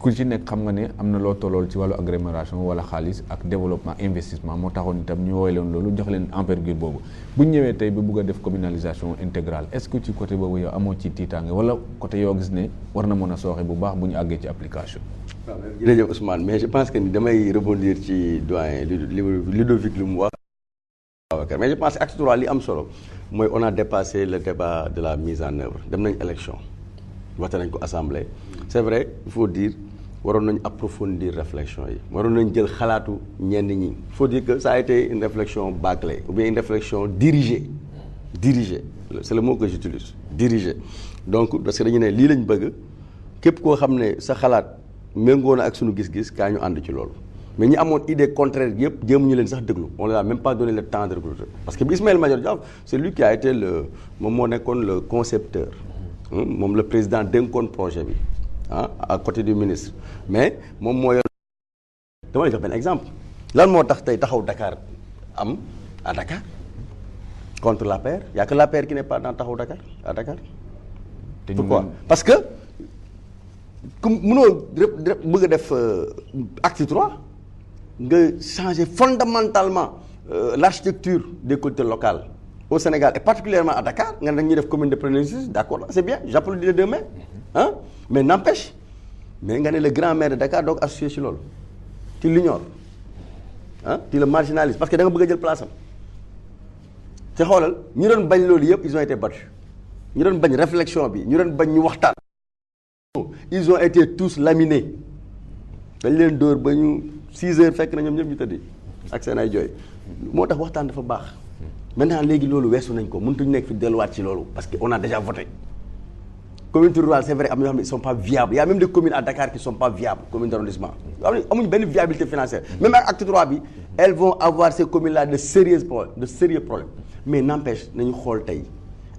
ku ci nekk xam nga ne am na loo tollool ci wàllu agglomération wala xaalis ak développement investissement moo taxoon itam ñu woowee leen loolu jox leen envergure boobu bu ñu ñëwee tey ba bugg a def communalisation intégrale est-ce que ci côté boobu yow amoo ci tiitaange wala côté yoo gis ne war na mën a sooxe bu baax bu ñu àggee ci application. waaw jërëjëf Ousmane mais je pense que ni damay rebondir ci doyen Ludovic lu mu wax. mais je pense que acte 3 li am solo mooy on a dépassé le débat de la mise en œuvre dem nañ élection voté nañ ko assemblée c'est vrai il faut dire. waroon nañ approfondir réflexion yi waroon nañ jël xalaatu ñenn ñi il faut dire que ça a été une réflexion bâclée ou bien une réflexion dirigée c'est le mot que j'utilise dirigée donc parce que dañu ne lii lañ bëgg képp koo xam ne sa xalaat méngoo na ak suñu gis-gis kaa ñu ànd ci loolu mais ñi amoon idée contraire yëpp jéemuñu leen sax déglu on leur a même pas donné le temps de recruter parce que Ismaïla Madior Diaw c'est lui qui a été moom moo nekkoon le concepteur moom le président dénkoon projet bi à côté du ministre mais moom moo yor dama lay jox benn exemple lan moo tax tey taxaw Dakar am à Dakar contre l'APR y a que l'APR qui n'est pas dans taxaw Dakar à Dakar pourquoi parce que comme mënoo bëgg a def acte 3 nga changer fondamentalement l'architecture des collectivités locales au Sénégal et particulièrement à Dakar nga ne dañuy def commune de premier exercice d'accord c'est bien j'applaudis les deux mains mais n'empêche mais nga ne le grand maire de Dakar donc associé ci loolu tu l'ignores tu le marginalises parce que da nga bëgg a jël place am te xoolal ñu doon bañ loolu yëpp ils ont été battus ñu doon bañ réflexion bi ñu doon bañ ñu waxtaan ils ont été tous laminés dañ leen dóor ba ñu 6 heures fekk na ñoom ñëpp ñu tëddi ak seen ay jooy moo tax waxtaan dafa baax maintenant léegi loolu weesu nañ ko mënatuñu nekk fi delluwaat ci loolu parce que on a déjà voté communauté rurale c'est vrai am na yoo xam ne ils sont pas viables il y a même des communes à Dakar qui sont pas viables communes d'arrondissement amuñu benn viabilité financière même ak acte 3 bi elles vont avoir ces communes là de sérieux problèmes mais n'empêche nañu xool tey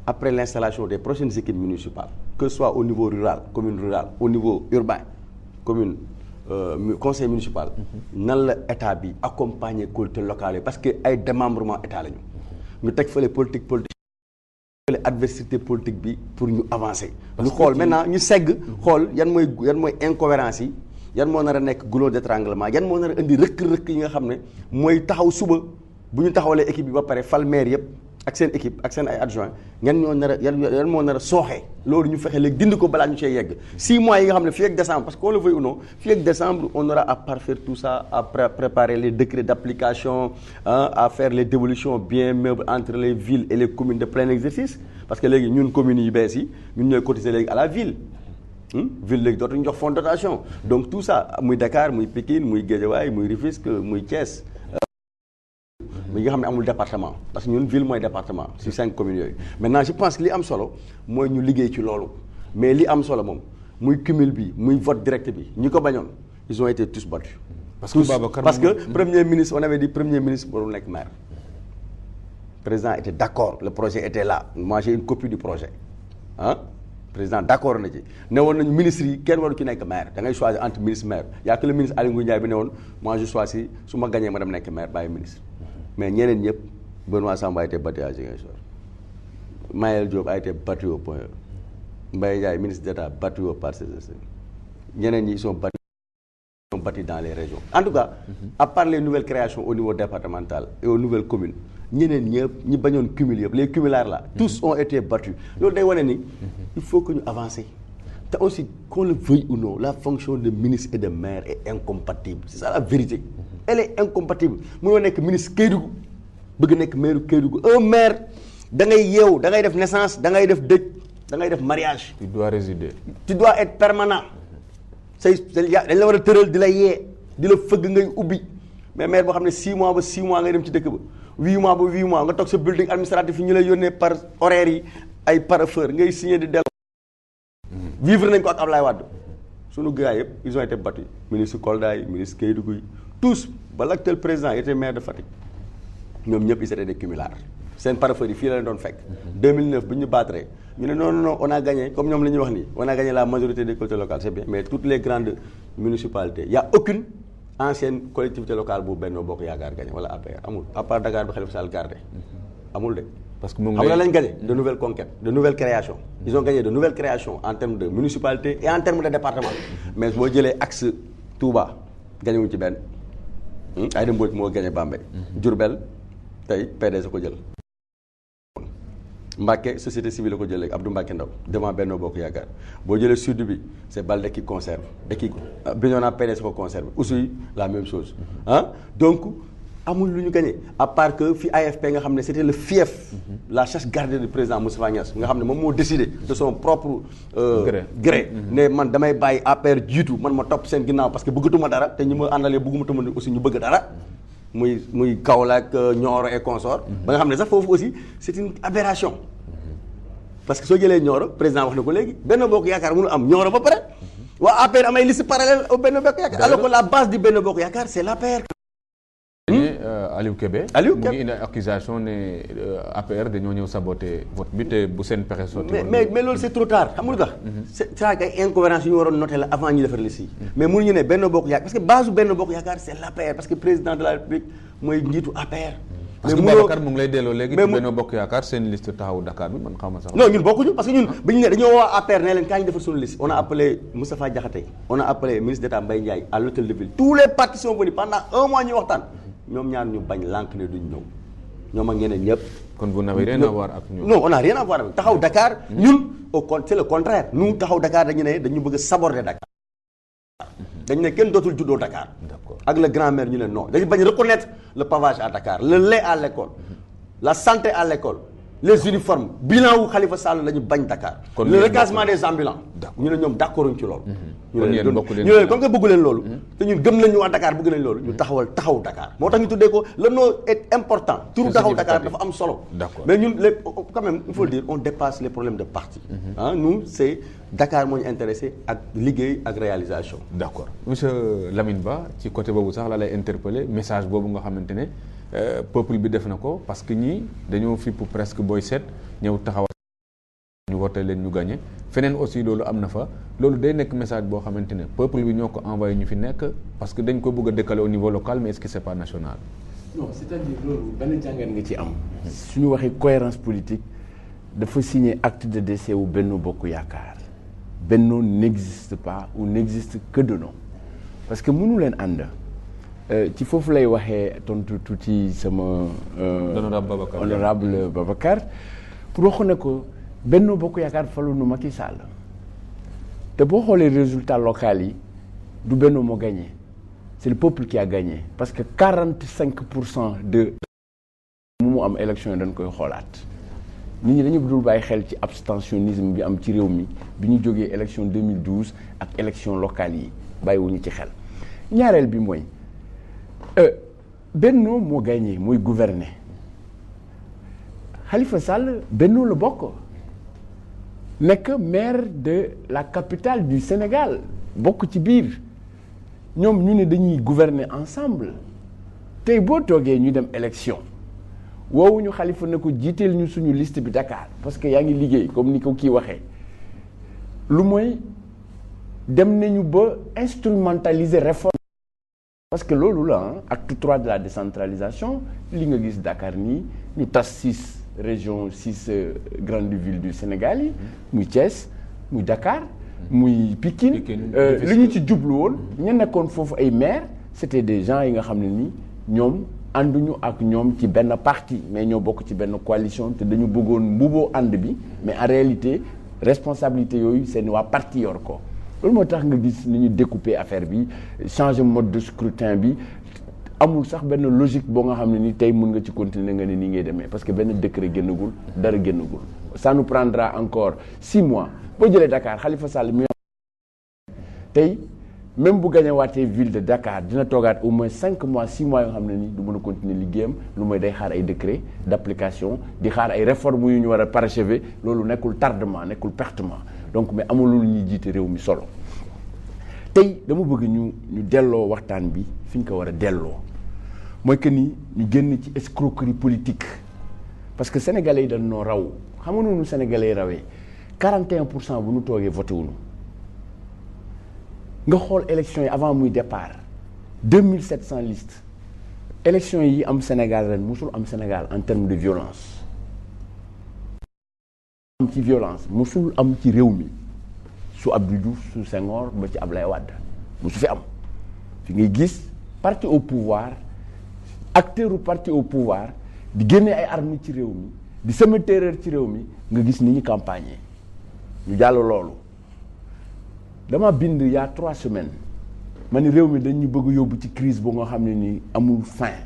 après l'installation des prochaines équipes municipales que ce soit au niveau rural commune rurale au niveau urbain commune conseil municipal nan la état bi accompagner collectivités locales yi parce que ay démembrement état lañu ñu teg fële politique fële adversité politique bi pour ñu avancer ñu xool maintenant ñu segg xool yan mooy incohérence yi yan moo nar a nekk goulot d'étranglement yan moo nar a indi rëkk-rëkk yi nga xam ne mooy taxaw suba bu ñu taxawalee équipe bi ba pare fal maire yëpp ak seen équipe ak seen ay adjoint yan moo nar a sooxee loolu ñu fexe léegi dindi ko balaa ñu cee yegg 6 mois yi nga xam ne fii ak décembre parce que qu'on le veuille ou non fii ak décembre on aura à parfaire tout ça à préparer les décrets d'application à faire les dévolutions bien meubles entre les villes et les communes de plein exercice parce que léegi ñun communes yi bees yi ñun ñooy cotiser léegi à la ville ville léegi dootuñu jox fonds de dotation donc tout ça muy Dakar muy Pikine muy Guédiawaye muy Rufisque muy Thiès mi nga xam ne amul département parce que ñun ville mooy département ci 5 communes yooyu maintenant je pense que li am solo mooy ñu liggéey ci loolu mais li am solo moom muy cumul bi muy vote direct bi ñi ko bañoon ils ont été tous battus parce que premier ministre on avait dit premier ministre warul nekk maire président était d'accord le projet était là moi j'ai une copie du projet président d'accord na ci ne woon nañu ministre yi kenn waru ci nekk maire da ngay choisir entre ministre maire yaa que le ministre Aly Ngouille Ndiaye bi ne woon moi je choisis su ma gagné ma dem nekk maire bàyyi ministre mais ñeneen ñëpp Benoît Sambou a été battu à Ziguinchor Mayel Diop a été battu au Point E Mbaye Ndiaye ministre d'État battu au Parcelles Assainies ñeneen ñi sont battus dans les régions en tout cas à part les nouvelles créations au niveau départemental et aux nouvelles communes ñeneen ñëpp ñi bañoon cumul yëpp les cumulards là tous ont été battus loolu day wane ni il faut que ñu avancer te aussi qu'on le veuille ou non la fonction de ministre et de maire est incompatible c'est ça la vérité elle est incompatible mënoo nekk ministre Kédougou bëgg nekk maire Kédougou un maire da ngay yeewu da ngay def naissance da ngay def dëj da ngay def mariage tu dois résider tu dois être permanent dañ la war a tëral di la yee di la fëgg ngay ubbi mais maire boo xam ne 6 mois ba 6 mois ngay dem ci dëkk ba 8 mois ba 8 mois nga toog sa building administratif yi ñu lay yónnee par horaire yi ay parapheur ngay signé di dellu vivre nañ ko ak Ablaye Wade sunu gars yëpp ils ont été battus ministre Kolda yi ministre Kédougou yi tous ba l'actuel président était maire de Fatick ñoom ñëpp ils étaient des cumulards seen parapheur yi fii la leen doon fekk 2009 bu ñu battre ñu ne non on a gagné comme ñoom la ñuy wax nii on a gagné la majorité des collectivités locales c'est bien mais toutes les grandes municipalités il y a aucune ancienne collectivité locale bu Benno Bokk Yaakaar gagné wala APR amul à part Dakar bi Khalifa Sall gardé amul de parce que moom xam nga lañ gagné de nouvelles conquêtes de nouvelles créations ils ont gagné de nouvelles créations en termes de municipalité et en termes de département mais boo jëlee axe Touba gagné wuñ ci benn Aïda Mbodj moo gagné Bambey Diourbel tey PDS ko jël Mbacké société civile la ko jël léegi Abdou Mbacké Ndaw devant Benno Bokk Yaakaar boo jëlee sud bi c'est Baldé qui conserve et qui Bignona PDS ko conserve aussi la même chose donc amul lu ñu gagné à part que fi AFP nga xam ne c'était le fief la chasse gardée du président Moustapha Niasse nga xam ne moom moo décidé de son propre gré ne man damay bàyyi APR jiitu man ma topp seen ginnaaw parce que bëggatuma dara te ñu ma àndalee bëgguma tamit aussi ñu bëgg dara muy Kaolack Nioro et consort ba nga xam ne sax foofu aussi c'est une aberration parce que soo jëlee Nioro président wax na ko léegi Benno Bokk Yaakaar mënu am Nioro ba pare waa APR am ay liste parallèle au Benno Bokk Yaakaar alors que la base du Benno Bokk Yaakaar c'est l'APR. Aliou Kébé mu ngi indi accusation ne APR dañoo ñëw saboter vote bi te bu seen pexe sotti mais loolu c'est trop tard xam nga lu tax c'est ay incohérence yu ñu waroon noter la avant ñu defar liste yi mais mënuñu ne Benno Bokk Yaakaar parce que base du Benno Bokk Yaakaar c'est l'APR parce que président de la République mooy njiitu APR. parce que Babacar mu ngi lay delloo léegi ci Benno Bokk Yaakaar seen liste taxawu Dakar bi man xam sax. non ñun bokkuñu parce que ñun bi ñu ne dañoo woo APR ne leen kaay ñu defar suñu liste on a appelé Moustapha Diakhaté on a appelé ministre d'État Mbaye Ndiaye à l'hôtel de ville tous les partis sont venus pendant un mois ñu waxtaan ñoom ñaar ñu bañ lànk ne duñ ñëw ñoom ak ñeneen ñëpp. kon vous n'avez rien à voir ak ñoom. non on a rien à voir avec taxaw Dakar ñun c'est le contraire nous taxaw Dakar dañu ne dañu bëgg a saborder Dakar dañu ne kenn dootul juddoo Dakar. D'accord. ak le grand-mère ñu ne non dañu bañ reconnaître le pavage à Dakar le lait à l'école la santé à l'école les uniformes bilan wu Khalifa Sall la ñu bañ Dakar. kon le recasement des ambulants. ñu ne ñoom d'accorduñ ci loolu. ñu ne comme que bëggu leen loolu. te ñun gëm nañu waa Dakar bëgg nañ loolu. ñu taxaw Dakar moo tax ñu tuddee ko le nom est important. turu taxaw Dakar dafa am solo. D'accord. mais ñun les quand même il faut le dire on dépasse les problèmes de parti. nous c'est Dakar moo ñu intéressé ak liggéey ak réalisation. d'accord monsieur Lamine Ba ci côté boobu sax la lay interpeller message boobu nga xamante ne peuple bi def na ko parce que ñii dañoo fipp presque booy seet ñëw taxaw ñu wote leen ñu gagné feneen aussi loolu am na fa loolu day nekk message boo xamante ne peuple bi ñoo ko envoyé ñu fi nekk parce que dañ ko bëgg a décaler au niveau local mais est-ce que c'est pas national. non c'est-à-dire loolu benn jàngat nga ci am. suñu waxee cohérence politique dafa signer acte de décès wu Benno Bokk Yaakaar Benno n'existe pas ou n'existe que de nom parce que mënu leen ànd. ci foofu lay waxee tontu tuuti sama honorable Babacar pour waxu ne ko Benno Bokk Yaakaar falu nu Macky Sall te boo xoolee résultats locaux yi du Benno moo gagné c'est le peuple qui a gagné parce que 45% de mu am élection yi dañ koy xoolaat nit ñi dañu dul bàyyi xel ci abstentionnisme bi am ci réew mi bi ñu jógee élection 2012 ak élection locale yi bàyyiwuñu ci xel ñaareel bi mooy Benno moo gagné mooy gouverner Khalifa Sall Benno la bokk nekk maire de la capitale du Sénégal bokk ci biir ñoom ñu ne dañuy gouverner ensemble tey boo toogee ñu dem élection woowuñu Khalifa ne ko jiiteel ñu suñu liste bi Dakar parce que yaa ngi liggéey comme ni ko kii waxee lu mooy dem nañu ba instrumentaliser réforme parce que loolu la acte 3 de la décentralisation li nga gis Dakar nii ñu tas 6 régions 6 grandes villes du Sénégal yi muy Thiès muy Dakar muy Pikine li ñu ci jublu woon ña nekkoon foofu ay maires c'était des gens yi nga xam ne nii ñoom ànduñu ak ñoom ci benn parti mais ñoo bokk ci benn coalition te dañu bëggoon mbuboo ànd bi mais en réalité responsabilité yooyu seen waa parti yor ko loolu moo tax nga gis ni ñu découper affaire bi changer mode de scrutin bi amul sax benn logique boo nga xam ne ni tey mën nga ci continuer nga ne nii ngay demee parce que benn décret génnagul dara génnagul ça nous prendra encore 6 mois boo jëlee Dakar Khalifa Sall mi tey même bu gagné waatee ville de Dakar dina toogaat au moins 5 mois 6 mois yoo xam ne nii du mën a continuer liggéeyam lu mooy day xaar ay décret d'application di xaar ay réformes yu ñu war a parachever loolu nekkul tardement nekkul pertement donc mais amul lu ñuy jiite réew mi solo tey dama bëgg ñu delloo waxtaan bi fi ñu ko war a delloo mooy que ni ñu génn ci escroquerie politique parce que sénégalais yi dañ noo raw xam nga noonu sénégalais yi rawee 41% bu ñu toogee voté wuñu nga xool élection yi avant muy départ 2700 listes élection yi am Sénégal ren musul am Sénégal en termes de violence am ci violence musul am ci réew mi su Abdou Diouf su Senghor ba ci Ablaye Wade musu fi am fi ngay gis parti au pouvoir acteur u parti au pouvoir di génne ay armes ci réew mi di semer terreur ci réew mi nga gis ni ñu campagne ñu jàll loolu dama bind il y a 3 semaines ma ni réew mi dañu bëgg yóbbu ci crise boo nga xam ne ni amul fin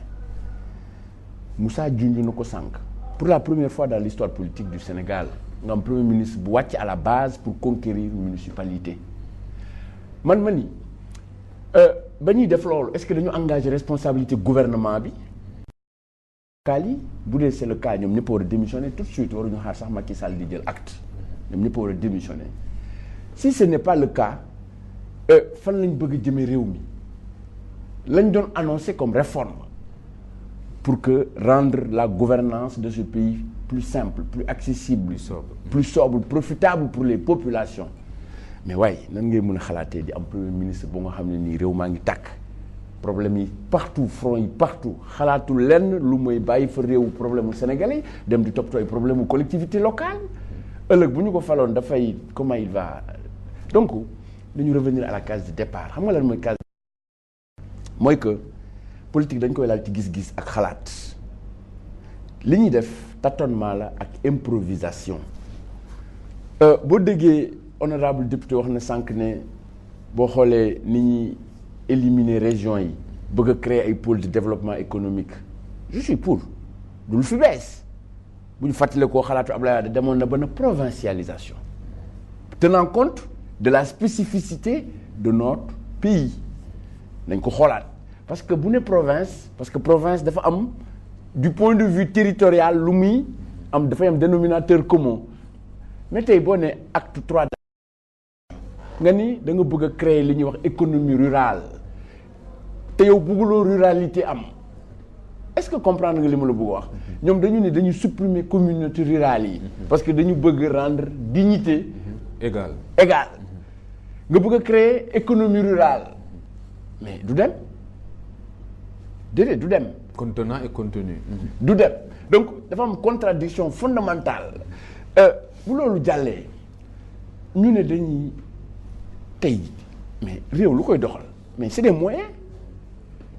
Moussa junj na ko sànq pour la première fois dans l'histoire politique du Sénégal nga am premier ministre bu wàcc à la base pour conquérir une municipalité man ma ni ba ñuy def loolu est-ce que dañu engagé responsabilité gouvernement bi kaal yi bu dee c'est le cas ñoom ñëpp war a démissionner tout de suite waruñu xaar sax Macky Sall di jël acte ñoom ñëpp war a démissionner si ce n'est pas le cas fan lañ bëgg a jëmee réew mi lañ doon annoncé comme réforme pour que rendre la gouvernance de ce pays plus simple, plus accessible, plus sobre, profitable pour les populations. Mais waaye nan ngay mën a xalaatee di am premier ministre bu nga xam ne nii réew maa ngi tàkk problème yi partout front yi partout xalaatul lenn lu mooy bàyyi fa réew problème mu sénégalais dem di toppatoo ay problème mu collectivité locale ëllëg bu ñu ko faloon dafay comment il va donc dañu revenir à la case de départ xam nga lan mooy case mooy que politique dañ koy laal ci gis-gis ak xalaat li ñuy def tâtonnement la ak improvisation boo déggee honorable député wax na sànq ne boo xoolee ni ñuy éliminer régions yi bëgg a créer ay pôles de développement économique je suis pour du lu fi bees bu ñu fàttale koo xalaatu Abdoulaye Wade demoon na ba na provincialisation tenant compte de la spécificité de notre pays nañ ko xoolaat parce que bu ne province parce que province dafa am du point de vue territorial lu muy am dafay am dénominateur commun mais tey boo ne acte 3 nga ni da nga bëgg a créer li ñuy wax économie rurale te yow bëgguloo ruralité am est-ce que comprendre nga li ma la bëgg wax ñoom dañu ne dañu supprimer communauté rurale yi parce que dañu bëgg rendre dignité égal nga bëgg a créer économie rurale mais du dem déedéet du dem contenant et contenu du dem donc dafa am contradiction fondamentale bu loolu jàllee ñu ne dañuy tey mais réew lu koy doxal mais c'est des moyens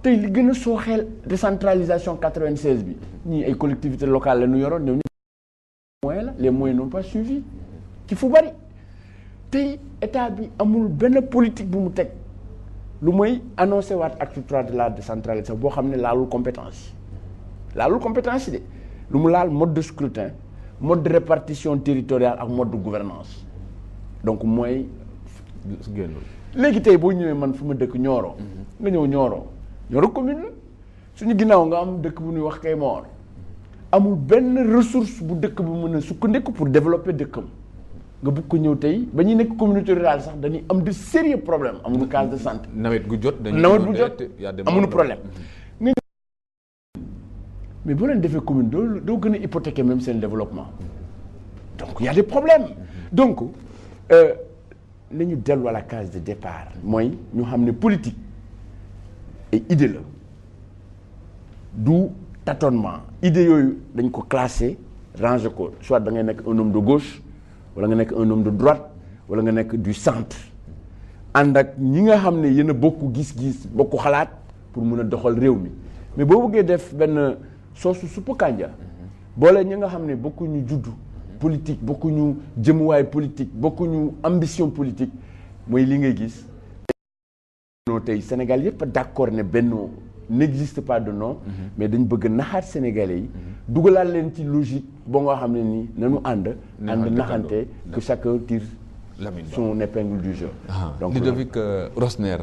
tey li gën a sooxeel décentralisation 96 bi ñii ay collectivités locales la ñu yoroon ñoom moyens la les moyens n'ont pas suivi ci fu bari tey état bi amul benn politique bu mu teg lu mooy annoncé waat acte 3 de la décentralisation boo xam ne laalul compétence yi de lu mu laal mode de scrutin mode de répartition territoriale ak mode de gouvernance donc mooy léegi tey boo ñëwee man fu ma dëkk Nioro nga ñëw Nioro commune la suñu ginnaaw nga am dëkk bu ñuy wax Kaymoor amul benn ressource bu dëkk bu mën a sukkandiku pour développer dëkkam nga bëgg ko ñëw tey ba ñuy nekk communauté rurale sax dañuy am de sérieux problèmes amuñu case de santé nawet gu jot amuñu problème nga mais boo leen defee commune doo gën a hypothéquer même seen développement donc y a des problèmes donc nañu dellu à la case de départ mooy ñu xam ne politique et idée la du tâtonnement idée yooyu dañ ko classé ranger ko soit da ngay nekk un homme de gauche wala nga nekk un homme de droite wala nga nekk du centre ànd ak ñi nga xam ne yéen a bokk gis-gis bokk xalaat pour mun a doxal réew mi mais boo bëggee def benn soosu suppu kànja boole ñi nga xam ne bokkuñu juddu politique bokkuñu jëmuwaay politique bokkuñu ambition politique mooy li ngay gis non tey Sénégal yëpp a d'accord ne Benno n'existe pas de nom mais dañ bëgg naxaat Sénégalais yi dugalaat leen ci logique boo nga xam ne nii nañu ànd naxante que chacun tire son épingle du jeu donc Ludovic Rosner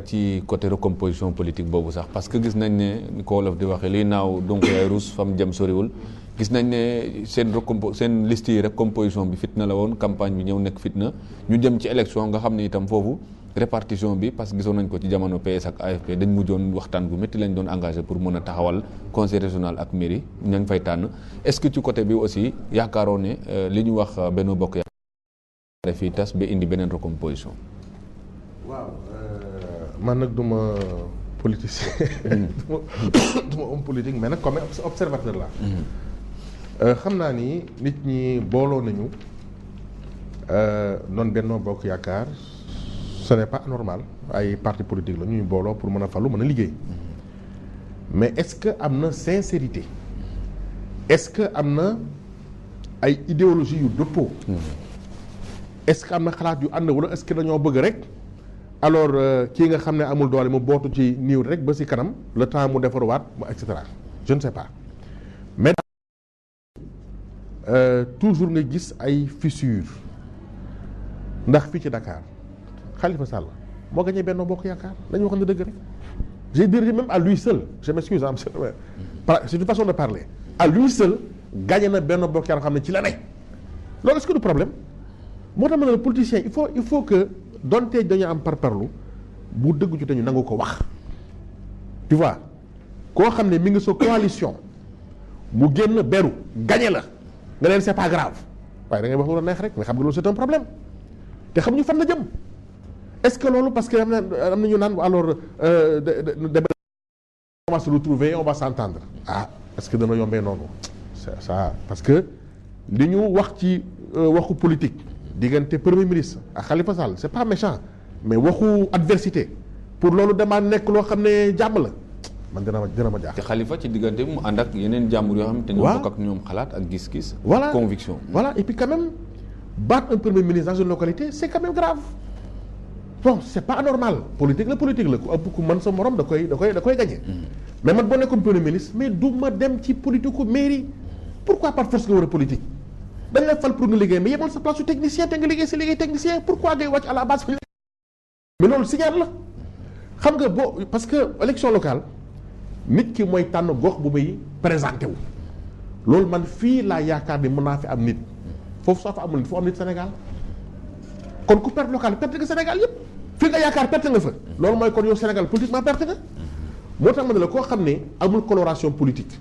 ci côté recomposition politique boobu sax parce que gis nañ ne ni ko wolof di waxee liy naaw donc yaay ruus fam jëm soriwul gis nañ ne seen liste yi rek composition bi fitna la woon campagne bi ñëw nekk fitna ñu jëm ci élection nga xam ne itam foofu répartition bi parce que gisoon nañ ko ci jamono PS ak AFP dañ mujjoon waxtaan bu métti lañ doon engagé pour mën a taxawal conseil régional ak mairie ña ngi fay tànn est-ce que ci côté bi aussi yaakaaroon ne li ñu wax Benno Bokk Yaakaar fii tas ba indi beneen recomposition. waaw man nag du ma politicien du ma homme politique mais nag comme observateur la xam naa ni nit ñi booloo nañu noonu Benno Bokk Yaakaar ce n'est pas anormal ay parti politique la ñuy booloo pour mën a falu mën a liggéey mais est-ce que am na sincérité est-ce que am na ay idéologie yu dëppoo est-ce que am na xalaat yu ànd wala est-ce que dañoo bëgg rek alors kii nga xam ne amul doole mu bootu ci niiw rek ba ci kanam le temps mu defaruwaat mu et cetera je ne sais pas mais toujours nga gis ay fissures ndax fii ci Dakar Khalifa Sall moo gagné Benno Bokk Yaakaar dañu wax ne dëgg rek j'ai dit même à lui seul je m'excuse c'est une façon de parler à lui seul gagné na Benno Bokk Yaakaar xam ne ci la ne loolu est-ce que du problème moo tax ma ne la politicien il faut que donte dañu am parparlu bu dëgg ci dañu nangu ko wax tu vois koo xam ne mi ngi sa coalition mu génn beru gagné la nga leen c'est pas grave waaye da ngay wax lu la neex rek mais xam nga loolu c'est un problème te xam ñu fan la jëm est-ce que loolu parce que am na ñu naan alors on va se retrouver on va s'entendre est-ce que dana yombee noonu c'est ça parce que li ñu wax ci waxu politique diggante premier ministre ak Khalifa Sall c'est pas méchant mais waxu adversité pour loolu damaa nekk loo xam ne jàmm la man dina ma jaaxal. te Khalifa ci diggante mu ànd ak yeneen jàmbur yoo xam te ñu bokk ak ñoom xalaat ak gis-gis. voilà conviction. voilà et puis quand même battre un premier ministre dans une localité c'est quand même grave bon c'est pas anormal politique la ku ëpp ku mën sa morom da koy gagner. mais man boo nekkoon premier ministre mais du ma dem ci politique ku mairie pourquoi par force nga war a politique dañ la fal pour nga liggéey mais yemal sa place su technicien te nga liggéey si liggéey technicien pourquoi ngay wàcc à la base mais loolu signal la xam nga boo parce que élection locale nit ki mooy tànn gox bu muy présenté wu loolu man fii laa yaakaar ni mën naa fi am nit foofu soo fa amul nit foo am nit Sénégal kon ku perte local perte nga Sénégal yëpp fii nga yaakaar perte nga fa loolu mooy kon yow Sénégal politiquement perte nga moo tax ma ne la koo xam ne amul coloration politique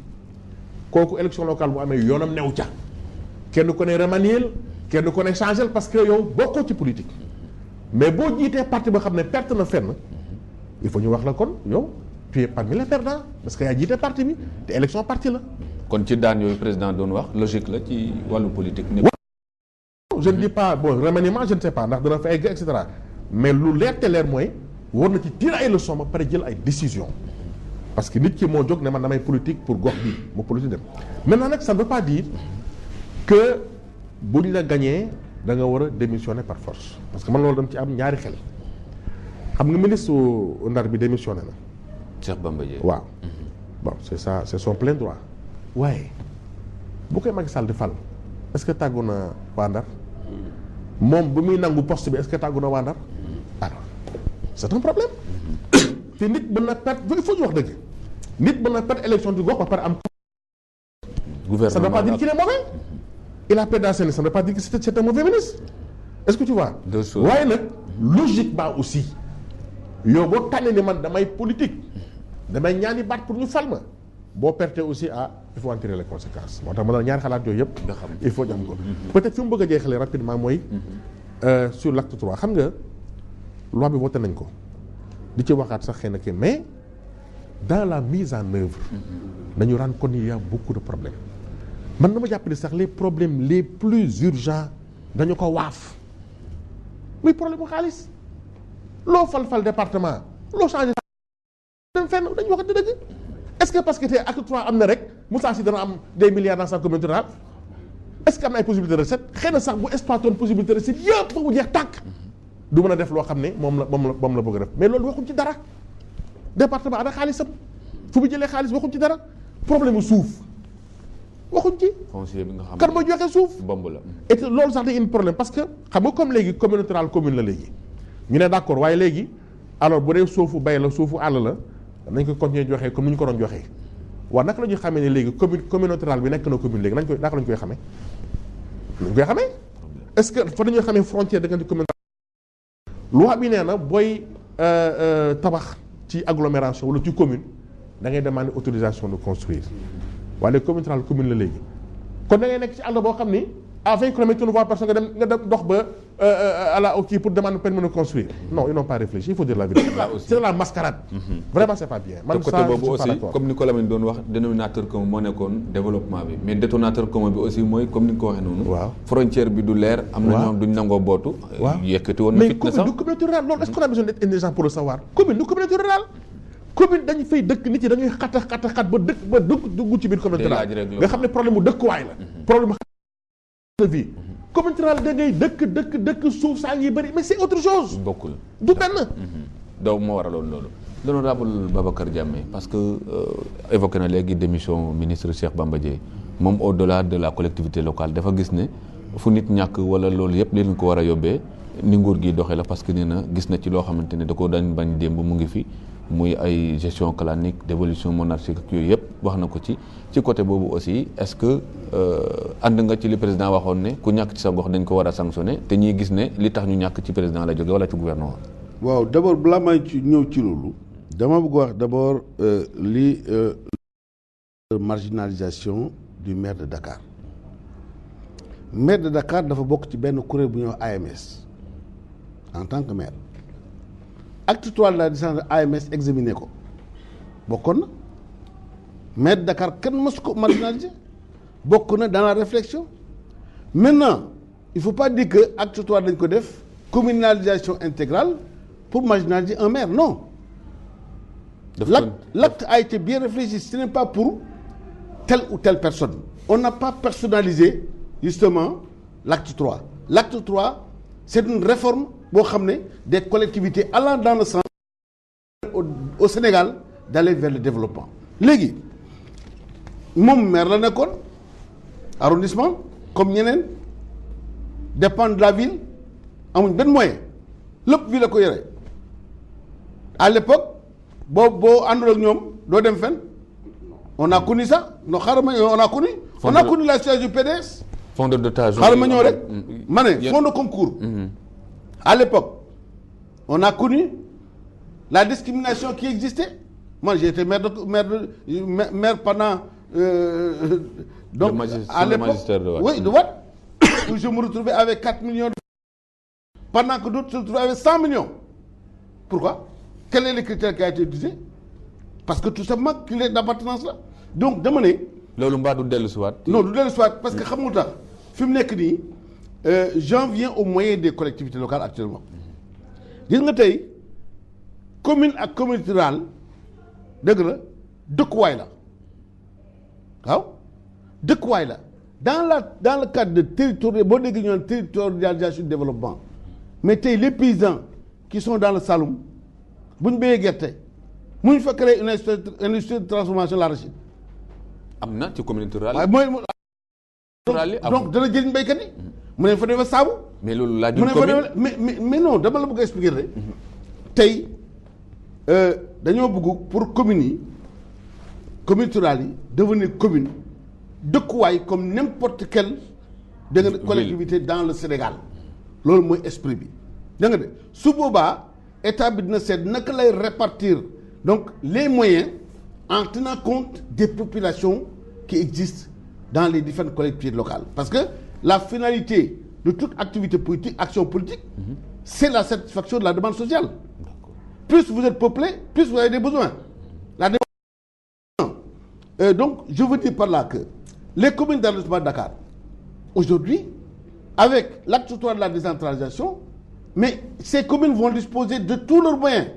kooku élection locale bu amee yoonam new ca kenn ko ne remanier kenn ko ne changer parce que yow bokkoo ci politique mais boo jiitee parti boo xam ne perte na fenn il faut ñu wax la kon yow tu es parmi les perdants parce que yaa jiite parti bi te élection parti la. kon ci daan yooyu président doon wax logique la ci wàllu politique. je ne dis pas bon remaniement je ne sais pas ndax dana fa egg et cetera mais lu leer te leer mooy war na ci tirer ay leçons ba pare jël ay décisions parce que nit ki moo jóg ne man damay politique pour gox bi mu politique dem maintenant nag ça ne veut pas dire que buñ la gagné da nga war a démissionner par force parce que man loolu dama ci am ñaari xel xam nga ministre Ndar bi démissionné na. Cheikh Bamba Dièye waaw bon c'est ça c'est son plein droit waaye bu koy Macky Sall di fal est-ce que tàggu na waa Ndar moom bu muy nangu poste bi est-ce que tàggu na waa Ndar alors c'est un problème te nit mën na perte il faut ñu wax dëgg nit mën na perte élection du gox ba pare am. gouvernement ça ne veut pas dire qu'il est mauvais il a perdu ça ne veut pas dire que c'est un mauvais ministre est-ce que tu vois. waaye nag logiquement aussi yow boo tànnee ni man damay politique damay ñaani baat pour ñu fal ma boo perte aussi il faut en tirer les conséquences moo tax ma ne ñaari xalaat yooyu yëpp. nga xam il faut ñu am ko. peut-être fi mu bëgg a jeexalee rapidement mooy. sur l'acte 3 xam nga loi bi voté nañ ko di ci waxaat sax xëy na kii mais dans la mise en œuvre. dañu rendre compte il y a beaucoup de problèmes. man dama jàpp ni sax les problèmes les plus urgents dañu ko waaf muy problème bu xaalis loo fal département loo changé dem fenn dañu wax dëgg est-ce que parce que tey acte 3 am na rek Moussa Sy dana am des milliards dans sa commune rurale est-ce que am na ay possibilités de recette xëy na sax bu exploité possibilité de recette yëpp ba mu jeex tàkk du mën a def loo xam ne moom la bëgg a def mais loolu waxuñ ci dara département ana xaalisam fu mu jëlee xaalis waxuñ ci dara problème mu suuf waxuñ ci. foncier bi nga xam kan mooy joxe suuf. bomb la. et loolu sax day indi problème parce que xam nga comme léegi commune rurale commune la léegi ñu ne d'accord waaye léegi alors bu dee suufu bay la suufu àll la nañ ko continuer joxee comme ni ñu ko doon joxee waaw naka la ñuy xamee ne léegi commune rurale bi nekk na commune léegi naka lañ koy xamee. nañ koy xamee est-ce que fa dañuy xamee frontière diggante commune. loi bi nee na booy tabax ci agglomération wala ci commune da ngay demander autorisation de construire. waaye commune rurale commune la léegi kon da ngay nekk ci àll boo xam ni à 20 kilomètres ne voit personne nga dem dox ba à la kii pour demander permis de construire non ils n'ont pas réfléchi il faut dire la vérité. c'est de la mascarade. vraiment c'est pas bien. man côté boobu aussi comme ni ko Lamine doon wax dénominateur commun moo nekkoon développement bi mais détonateur commun bi aussi mooy comme ni nga ko waxee noonu. waaw frontière bi du leer. am na ñoom duñ nangoo bootu. waaw yëkkati woon na fitna sax mais commune du communauté rurale loolu est-ce qu'on a besoin d'être intelligent pour le savoir commune du communauté rurale. commune dañu fay dëkk nit yi dañuy xat ba dugg ci biir communauté rurale nga xam ne problème mu dëkkuwaay la problème de vie communauté rurale da ngay dëkk suuf saa ngi bëri mais c'est autre chose bokkul du benn doo moo waraloon loolu l'honorable Babacar Diamé parce que évoqué na léegi démission ministre Cheikh Bamba Dièye moom au-delà de la collectivité locale dafa gis ne fu nit ñàkk wala loolu yëpp li leen ko war a yóbbee ni nguur gi doxee la parce que nee na gis na ci loo xamante ne da ko dañ bañ démb mu ngi fi muy ay gestion clanique dévolution monarchique ak yooyu yëpp wax na ko ci côté boobu aussi est-ce que ànd nga ci li président waxoon ne ku ñàkk ci sa gox dañ ko war a sanctionner te ñuy gis ne li tax ñu ñàkk ci président la jóge wala ci gouvernement. waaw d'abord balaa may ci ñëw ci loolu dama bëgg wax d'abord marginalisation du maire de Dakar maire de Dakar dafa bokk ci benn kuréel bu ñuy wax AMS en tant que maire acte 3 de la décence AMS examiné ko bokkoon na maire de Dakar kenn mësu ko marginalisé bokk na dans la réflexion maintenant il faut pas dire que acte 3 dañ ko def communalisation intégrale pour marginaliser un maire non l'acte a été bien réfléchi ce n'est pas pour telle ou telle personne on n'a pas personnalisé justement l'acte 3 l'acte 3 c'est une réforme boo xam ne des collectivités allant dans le sens au Sénégal d'aller vers le développement léegi moom maire la nekkoon arrondissement comme ñeneen dépend de la ville amuñ benn moyen lépp ville la ko yore à l'époque boo àndul ak ñoom doo dem fenn on a connu ça non xaaral ma on a connu la situation du PDS fonds de dotation xaaral ma ñëw rek ma ne fonds de concours à l'époque on a connu la discrimination qui existait moi j'ai été maire pendant donc à l'époque oui de Wade où je me retrouvais avec 4 millions de pendant que d'autres se retrouvaient avec 100 millions pourquoi quel est le critère qui a été utilisé parce que tout simplement qu'il est d'appartenance là donc dama ne loolu mbaa du dellu si waat non du dellu si waat parce que xam nga tax fi mu nekk nii j'en viens aux moyens des collectivités locales actuellement gis nga tey commune ak communauté rurale dëgg la dëkkuwaay la waaw dëkkuwaay la dans le cadre de territoire boo dégg ñu naan territorialisation du développement mais tey les paysans qui sont dans le Saloum bu ñu béyee gerte mu ñu fa créer une industrie de transformation de l'arachide am na ci communauté rurale waaye mooy donc dana jëriñ béykat yi mu ne fa defee saabu mais loolu laajul commune mais non dama la bëgg a expliquer rek tey dañoo bëgg pour communes yi communauté rurale yi devenir commune dëkkuwaay comme n'importe quelle da nga collectivité dans le Sénégal loolu mooy esprit bi da nga de su boobaa état bi dina seet naka lay répartir donc les moyens en tenant compte des populations qui existent dans les différentes collectivités locales parce que la finalité de toute activité politique action politique c'est la satisfaction de la demande sociale plus vous êtes peuplé plus vous avez des besoins donc je veux dire par là que les communes d'arrondissement de Dakar aujourd'hui avec l'acte 3 de la décentralisation mais ces communes vont disposer de tous leurs moyens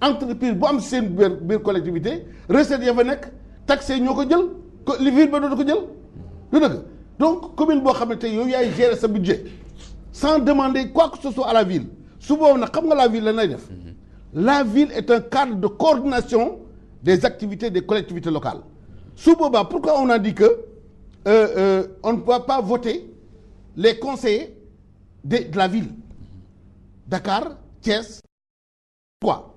entreprise bu am seen biir collectivité recettes ya fa nekk taxes ñoo ko jël li ville ba dootu ko jël lu dëgg donc commune boo xam ne tey yow yaay gérer sa budget sans demander quoi que ce soit à la ville su boobu nag xam nga la ville la nay def la ville est un cadre de coordination des activités des collectivités locales su boobaa pourquoi on a dit que on ne peut pas voter les conseillers de la ville Dakar Thiès quoi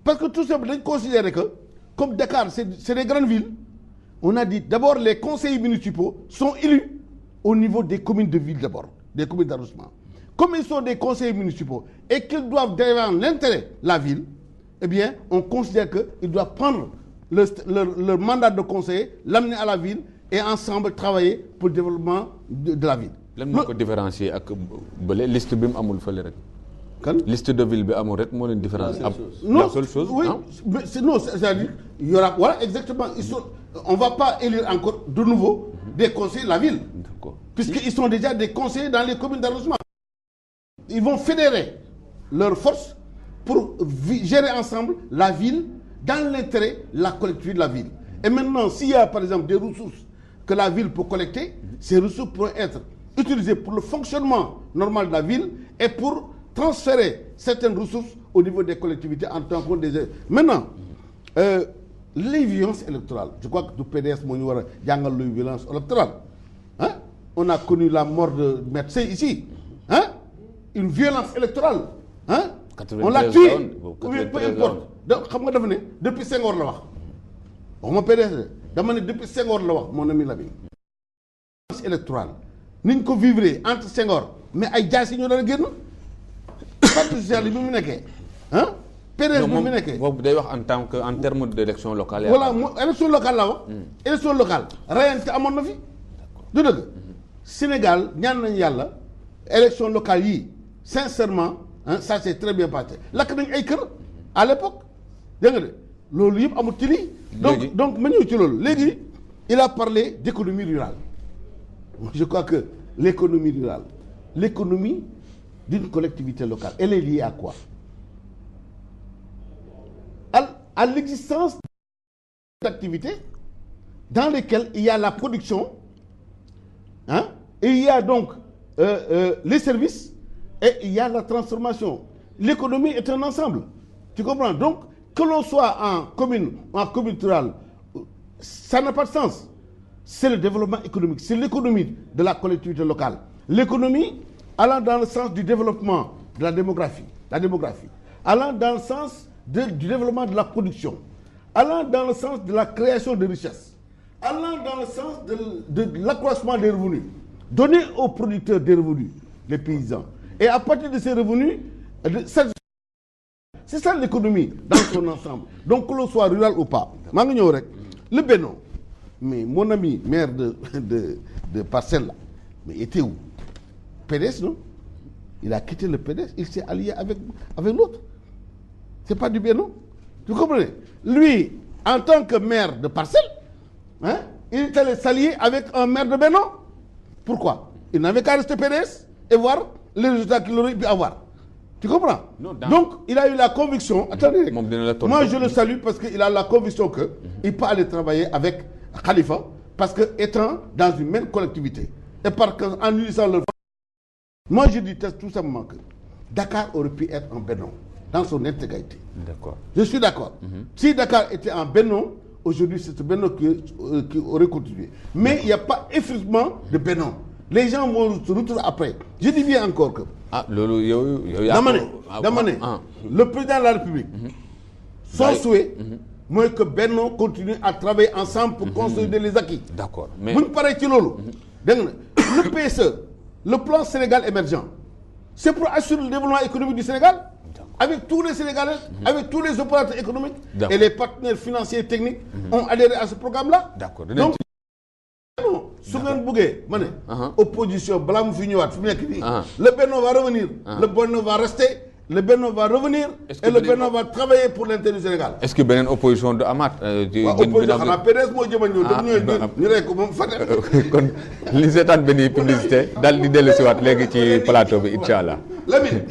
parce que tout simplement dañ considérer que comme Dakar c'est des grandes villes on a dit d'abord les conseillers municipaux sont élus au niveau des communes de ville d'abord des communes d'arrondissement comme ils sont des conseillers municipaux et qu'ils doivent défendre l'intérêt de la ville eh bien on considère que ils doivent prendre leur mandat de conseiller l'amener à la ville et ensemble travailler pour le développement de la ville. lan moo ko différencier ak bële liste bi mu amul fële rek. kan liste de ville bi amul rek moo leen différencier. non la seule chose oui mais c'est-à-dire il y aura voilà exactement on va pas élire encore de nouveau des conseillers de la ville. D'accord. Puisqu'ils sont déjà des conseillers dans les communes d'arrondissement. Ils vont fédérer leurs forces pour gérer ensemble la ville dans l'intérêt de la collectivité de la ville. Et maintenant, s'il y a par exemple des ressources que la ville peut collecter, ces ressources pourront être utilisées pour le fonctionnement normal de la ville et pour transférer certaines ressources au niveau des collectivités en tant que des... Maintenant, les violences électorales, je crois que du PDS, moo ñu war a jàngal luy violence électorale. Hein? On a connu la mort de Maître Sey ici. Hein? Une violence électorale. Hein? On l'a tué. Ou bien peu importe. da xam nga dafa ne depuis Senghor la wax waxuma PDS dama ne depuis Senghor la wax mon ami Lamine électorale niñ ko vivre entre Senghor mais ay jaas yi ñoo daan génn parti social yi bi mu nekkee ah PDS bi mu nekkee boobu day wax en terme d'élection locale. voilà élection locale laa wax élection locale rayante amoon na fi du dëgg Sénégal ñaan nañ yàlla élection locale yii sincèrement ça s'est très bien passé lakk nañ ay kër à l'époque dégg nga de loolu yëpp amul ci lii donc ma ñëw ci loolu léegi il a parlé d'économie rurale je crois que l'économie rurale l'économie d'une collectivité locale elle est liée à quoi à l'existence d'activités dans lesquelles il y a la production et il y a donc les services et il y a la transformation. L'économie est un ensemble. Tu comprends? Donc, que l'on soit en commune rurale, ça n'a pas de sens. C'est le développement économique, c'est l'économie de la collectivité locale. L'économie allant dans le sens du développement de la démographie, allant dans le sens du développement de la production, allant dans le sens de la création de richesses, allant dans le sens de l'accroissement des revenus, donner aux producteurs des revenus, les paysans. Et à partir de ces revenus, c'est ça l'économie dans son ensemble. Donc que l'on soit rural ou pas. Le Benno, mais mon ami maire de Parcelles là, mais était où? PDS, non? Il a quitté le PDS, il s'est allié avec l'autre. C'est pas du Benno. Vous comprenez? Lui, en tant que maire de Parcelles, il est allé s'allier avec un maire de Benno. Pourquoi? Il n'avait qu'à rester PDS et voir les résultats qu'il aurait pu avoir. Tu comprends? Non, donc, il a eu la conviction... Attendez, moi je le salue parce qu'il a la conviction qu'il peut aller travailler avec Khalifa parce que étant dans une même collectivité et en unissant leur... Moi je dis tout simplement que Dakar aurait pu être en Benno dans son intégralité. D'accord. Je suis d'accord. Si Dakar était en Benno, aujourd'hui c'est ce Benno qui aurait continué. Mais il n'y a pas effectivement de Benno. Les gens vont se retrouver après. Je dis bien encore que... le président de la République, son souhait, moi que Benno continue à travailler ensemble pour consolider les acquis. D'accord. Mais... Vous ne parlez que le PSE, le plan Sénégal émergent, c'est pour assurer le développement économique du Sénégal, avec tous les Sénégalais, avec tous les opérateurs économiques, et les partenaires financiers et techniques ont adhéré à ce programme-là. D'accord. Donc, su ngeen buggee ma ne opposition balaa mu fi ñëwaat fi mu nekk nii le Benno va revenir le Benno va rester le Benno va revenir et le Benno va travailler pour l'intérêt du Sénégal. Est-ce que beneen opposition du amaat opposition xanaa PDS moo jëm a ñëw daf ñu rek ko moom fàtte kon li seetaan benn publicité daal di dellu si waat léegi ci plateau bi incha allah Lamine.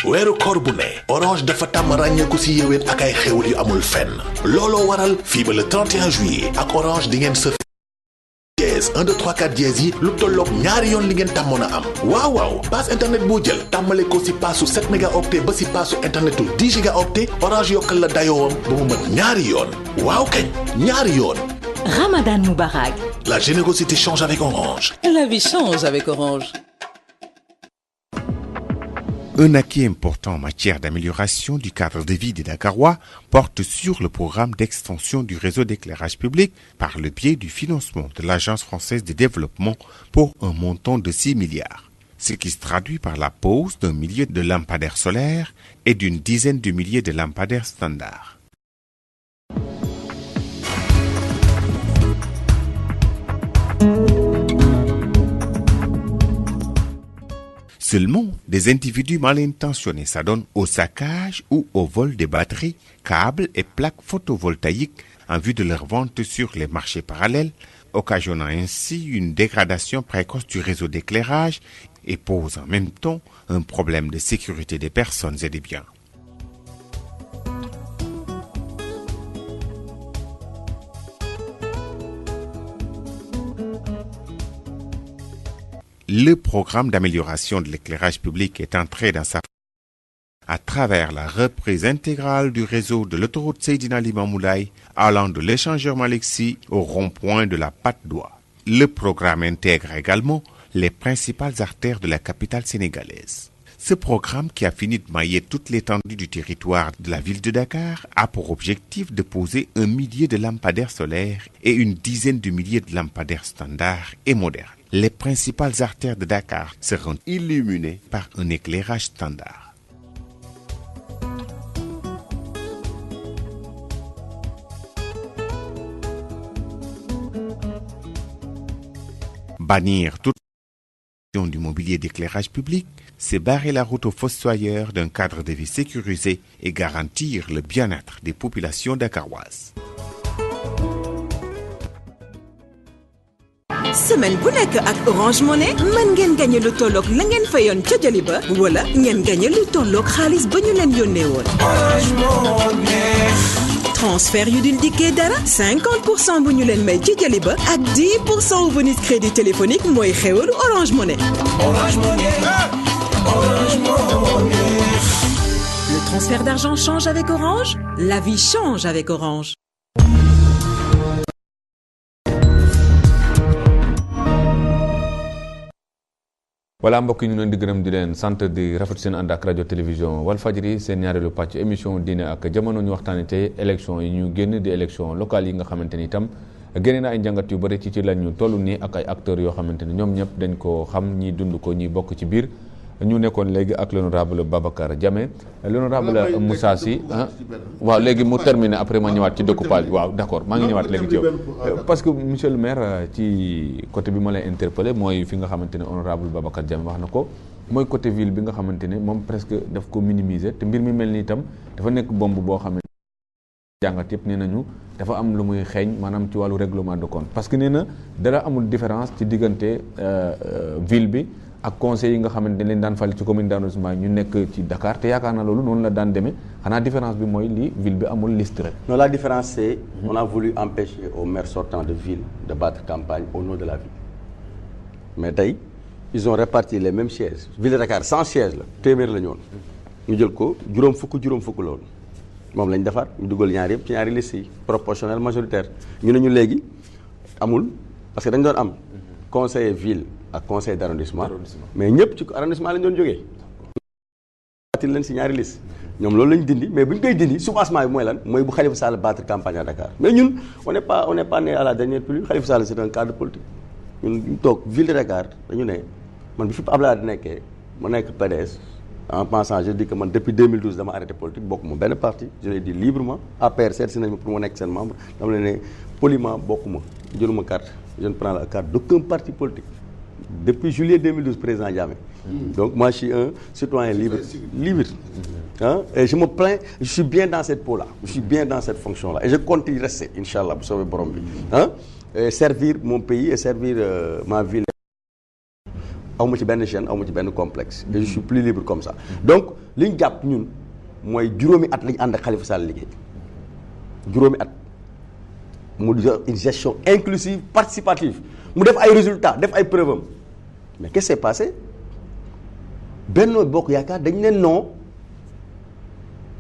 weeru koor bu ne Orange dafa tàmm ràññeeku si yéwén ak ay xewul yu amul fenn looloo waral fii ba le 31 juillet ak Orange di ngeen surf dièse 1 2 3 4 dièse yi lu tolloog ñaari yoon li ngeen tàmmoon a am waaw pass internet boo jël tàmmale ko si passu 7 mégaoctets ba si passu internetu 10 gigaoctets Orange yokkal la dayoowam ba mu mën ñaari yoon waaw kañ ñaari yoon. Ramadan Moubarak. La générosité change avec Orange. La vie change avec Orange. Un acquis important en matière d'amélioration du cadre de vie des Dakarois porte sur le programme d'extension du réseau d'éclairage public par le biais du financement de l'Agence française de développement pour un montant de 6 milliards, ce qui se traduit par la pose d'un millier de lampadaires solaires et d'une dizaine de milliers de lampadaires standards. Seulement, des individus mal intentionnés s'adonnent au saccage ou au vol des batteries, câbles et plaques photovoltaïques en vue de leur vente sur les marchés parallèles, occasionnant ainsi une dégradation précoce du réseau d'éclairage et pose en même temps un problème de sécurité des personnes et des biens. Le programme d'amélioration de l'éclairage public est entré dans sa à travers la reprise intégrale du réseau de l'autoroute Seydina Limamou Laye allant de l'échangeur Malick Sy au rond-point de la Patte d'Oie. Le programme intègre également les principales artères de la capitale sénégalaise. Ce programme, qui a fini de mailler toute l'étendue du territoire de la ville de Dakar, a pour objectif de poser 1 millier de lampadaires solaires et une dizaine de milliers de lampadaires standards et modernes. Les principales artères de Dakar seront illuminées par un éclairage standard. Bannir toute du mobilier d'éclairage public, c'est barrer la route aux fossoyeurs d'un cadre de vie sécurisé et garantir le bien-être des populations dakaroises. semaine bu nekk ak Orange Money mën ngeen gagné lu tolloog la ngeen fayoon ca jali ba wala ngeen gagné lu tolloog xaalis ba ñu leen yónnee woon. Orange Money. transfert yu dul dikkee dara 50% bu ñu leen may ci jali ba ak 10% au bonus crédit téléphonique mooy xéwalu Orange Money. Orange Money. Orange Money. Le transfert d'argent change avec Orange. La vie change avec Orange. voilà mbokk yi ñu leen di gërëm di leen sant di rafetlu seen ànd ak rajo télévision Walfadjri seen ñaareelu pàcc émission diine ak jamono ñu waxtaanee tey élection yi ñu génn di élection locale yi nga xamante ni itam génne na ay njàngat yu bëri ci la ñu toll nii ak ay acteurs yoo xamante ni ñoom ñëpp dañ ko xam ñi dund ko ñi bokk ci biir ñu nekkoon léegi ak l'honorable Babacar Diame l'honorable Moussa Sy waaw léegi mu terminé après ma ñëwaat ci découpage bi waaw d'accord maa ngi ñëwaat léegi ci yow parce que monsieur le maire ci côté bi ma lay interpellé mooy fi nga xamante ne honorable Babacar Diame wax na ko mooy côté ville bi nga xamante ne moom presque daf ko minimiser te mbir mi mel ni itam dafa nekk bomb boo xamante jàngat yëpp nee nañu dafa am lu muy xeeñ maanaam ci wàllu règlement de compte parce que nee na dara amul différence ci diggante ville bi ak conseil yi nga xamante ne leen daan fal ci commune d'arrondissement ñu nekk ci Dakar te yaakaar naa loolu noonu la daan demee xanaa différence bi mooy li ville bi amul liste rek. Non, la différence c'est on a voulu empêcher aux maires sortants de ville de battre campagne au nom de la ville mais tey ils ont réparti les mêmes sièges ville de Dakar 100 sièges la téeméer la ñu woon ñu jël ko juróom fukk loolu moom lañ defar ñu dugal ñaar yëpp ci ñaari liste yi proportionnel majoritaire ñu ne ñu léegi amul parce que dañ doon am conseiller ville ak conseil d'arrondissement mais ñëpp ci arrondissement lañ doon jógee batil leen si ñaari liste ñoom loolu lañ dindi mais bu ñu koy dindi soubassement bi mooy lan mooy bu Khalifa Sall battre campagne à Dakar mais ñun on n'est pas né à la dernière pluie Khalifa Sall c'est un cadre politique ñun ñu toog ville de Dakar dañu ne man bi fi Abdoulaye nekkee ma nekk PDS en pensant je dis que man depuis 2012 dama arrêté politique bokkuma benn parti je l'ai dit librement APR seet si nañ ma pour ma nekk seen membre dama leen ne poliment bokkuma jëluma carte je ne prends la carte d'aucun parti politique depuis juillet 2012 président Diamé. Donc moi je suis un citoyen libre. Hein? Et je me plains, je suis bien dans cette peau-là, je suis bien dans cette fonction-là et je compte y rester, Inch'Allah, bu soobee borom bi. Hein? Et servir mon pays et servir ma ville. awma ci benn chaîne awma ci benn complexe et je suis plus libre comme ça. Donc li ñu jàpp ñun mooy juróomi at lañu ànd ak Khalifa Sall liggéey juróomi at mu une gestion inclusive participative mu def ay résultats def ay preuves am mais qu'est-ce qui s'est passé Benno Bokk Yaakaar dañu ne non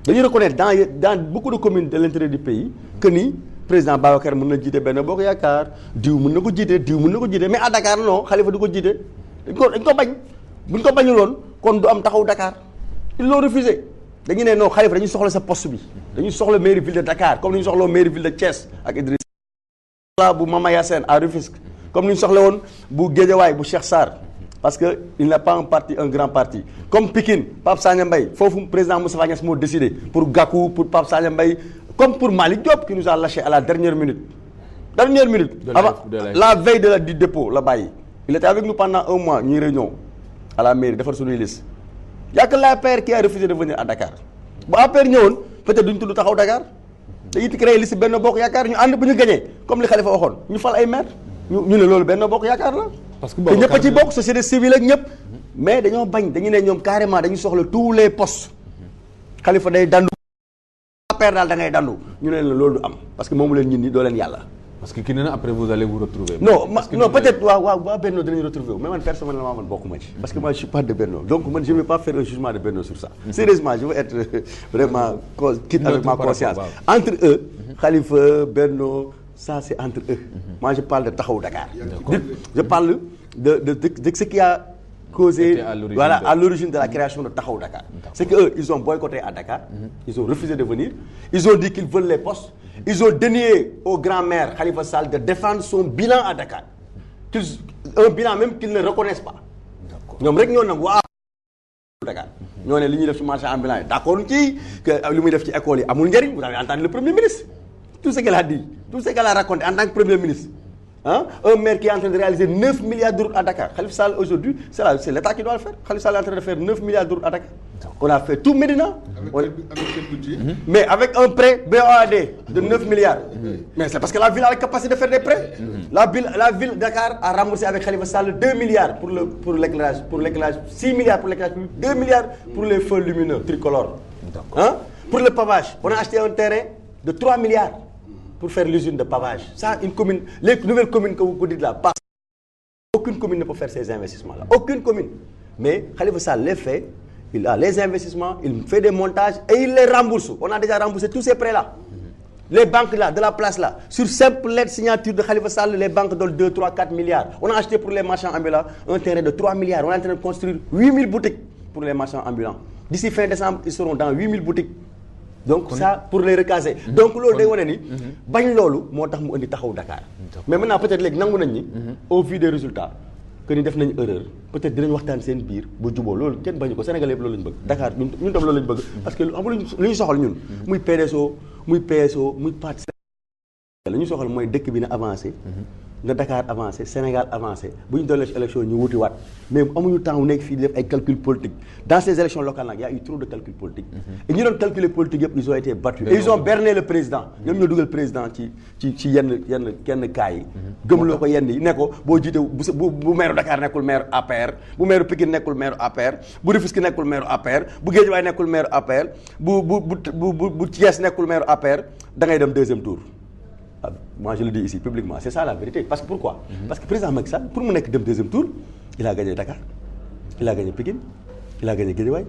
dañu reconnaître dans beaucoup de communes de l'intérieur du pays que ni président Babacar mën na jiite Benno Bokk Yaakaar diw mën na ko jiite mais à Dakar non Khalifa du ko jiite dañ ko bañ buñ ko bañul woon kon du am taxaw Dakar ils l'ont refusé dañu ne non Khalifa dañuy soxla sa poste bi dañuy soxla mairie ville de Dakar comme ni ñu soxla mairie ville de Thiès ak Idriss bu Mama Yassène à Rufisque comme ni ñu soxla woon bu Guédiawaye bu Cheikh Sarr parce que il n'a pas un grand parti comme Pikine Pape Sagna Mbaye foofu président Moustapha Niasse moo décidé pour Gakou pour Pape Sagna Mbaye comme pour Malick Diop qui nous a lâché à la dernière minute avant la veille du dépôt la bàyyi il était avec nous pendant un mois ñuy réunion à la mairie defar suñuy liste y a que l'APR qui a refusé de venir à Dakar bu APR ñëwoon peut-être duñ tudd taxaw Dakar dañuy créé liste Benno Bokk Yaakaar ñu ànd bu ñu gagné comme li Khalifa waxoon ñu fal ay maire ñu ne loolu Benno Bokk Yaakaar la parce que ñëpp a ci bokk société civile ak ñëpp mais dañoo bañ dañu ne ñoom carrément dañu soxla tous les postes Khalifa day dandu APR daal da ngay dandu ñu ne leen loolu du am parce que moomu leen ñun ñi doo leen yàlla parce que ki ne na après vous allez vous retrouver. non peut-être waa Benno dinañ retrouver mais man personnellement man bokkuma ci. parce que moi je suis pas de Benno donc man je vais pas faire un jugement de Benno sur ça. Sérieusement je veux être vraiment quitte avec ma conscience. Entre eux Khalifa Benno ça c'est entre eux. Moi je parle de Taxawu Dakar. Je parle de ce qui a causé à l'origine de la création de Taxawu Dakar. C'est que eux ils ont boycotté à Dakar. Ils ont refusé de venir. Ils ont dit qu'ils veulent les postes. Ils ont dénié au grand maire Khalifa Sall de défendre son bilan à Dakar. Un bilan même qu'ils ne reconnaissent pas. ñoom rek ñoo nag waa Dakar ñoo ne li ñuy def ci marché ambulant yi d'accord ci que li muy def ci école yi amul njëriñ. Vous avez entendu le premier ministre tout ce qu'elle a dit tout ce qu'elle a raconté en tant que premier ministre. Un maire qui est en train de réaliser 9 milliards de routes à Dakar. Khalifa Sall aujourd'hui c'est l'État qui doit le faire. Khalifa Sall est en train de faire 9 milliards de routes à Dakar. On a fait tout Médina. Avec quel budget? Mais avec un prêt BOAD de 9 milliards. Mais c'est parce que la ville a la capacité de faire des prêts. La ville de Dakar a remboursé avec Khalifa Sall 2 milliards pour l'éclairage, 6 milliards pour l'éclairage public, 2 milliards pour les feux lumineux tricolores. Pour le pavage, on a acheté un terrain de 3 milliards pour faire l'usine de pavage. Ça, une commune, les nouvelles communes que vous dites là, aucune commune ne peut faire ces investissements-là. Aucune commune. Mais Khalifa Sall les fait. Il a les investissements, il fait des montages et il les rembourse. On a déjà remboursé tous ces prêts-là. Les banques là, de la place là, sur simple lettre signature de Khalifa Sall, les banques donnent 2, 3, 4 milliards. On a acheté pour les marchands ambulants un terrain de 3 milliards. On est en train de construire 8000 boutiques pour les marchands ambulants. D'ici fin décembre, ils seront dans 8000 boutiques. Donc ça, pour les recaser. Donc loolu day wane ni bañ loolu moo tax mu indi Taxawu Dakar. Mais maintenant peut-être léegi nangu nañ ni au vu des résultats que ni def nañ erreur peut-être dinañ waxtaan seen biir bu juboo loolu kenn bañu ko Sénégal yëpp loolu lañu bëgg. Dakar ñun tam loolu lañu bëgg parce que amul lu ñu soxal ñun muy PDSO muy PSO muy parti la ñu soxal mooy dëkk bi na avancé na Dakar avancé Sénégal avancé bu ñu dollee ci élection ñu wuti waat mais amuñu temps wu nekk fii di def ay calcul politique dans ces élections locales nag y a eu trop de calcul politique et ñi doon calculer politique yëpp ils ont été battus et ils ont berné le président ñoom ñoo dugal président ci yenn cas yi gëmloo ko yenn yi ne ko boo jiite bu maire Dakar nekkul maire APR bu maire Pikine nekkul maire APR bu Rufisque nekkul maire APR bu Guédiawaye nekkul maire APR bu Thiès nekkul maire APR da ngay dem deuxième tour. Moi je le dis ici publiquement, c'est ça la vérité. Parce que pourquoi? Parce que le président Macky Sall, pour mon équipe de deuxième tour, il a gagné Dakar, il a gagné Pikine, il a gagné Guédiawaye,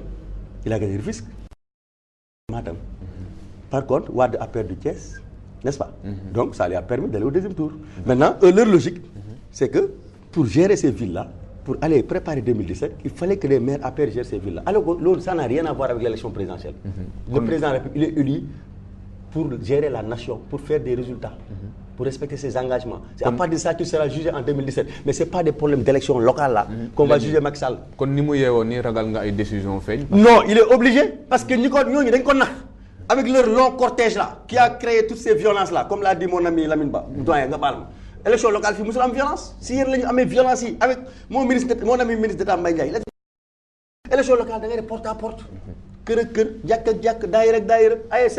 il a gagné Rufisque, Matam. Par contre, Wade a perdu Thiès, n'est-ce pas? Donc ça lui a permis d'aller au deuxième tour. Maintenant, leur logique, c'est que pour gérer ces villes-là, pour aller préparer 2017, il fallait que les maires APR gèrent ces villes-là. Alors que ça n'a rien à voir avec l'élection présidentielle. Le président de la République, il est élu pour gérer la nation, pour faire des résultats, pour respecter ses engagements. C'est à partir de ça que tu seras jugé en 2017. Mais ce n'est pas des problèmes d'élection locale là qu'on va juger Macky Sall. Kon ni mu yeewoo nii ragal nga ay décision feeñ. Non, il est obligé parce que ñooñu dañ ko nax avec leur long cortège là qui a créé toutes ces violences là comme l'a dit mon ami Lamine Ba doyen nga baal ma. Élection locale fii musul am violence si yéen la ñu amee violence yi avec mon ami ministre d'État Mbaye Ndiaye. Élection locale da ngay def porte à porte. Kër ak kër jàkk ak jàkk daayira ak daayira ASC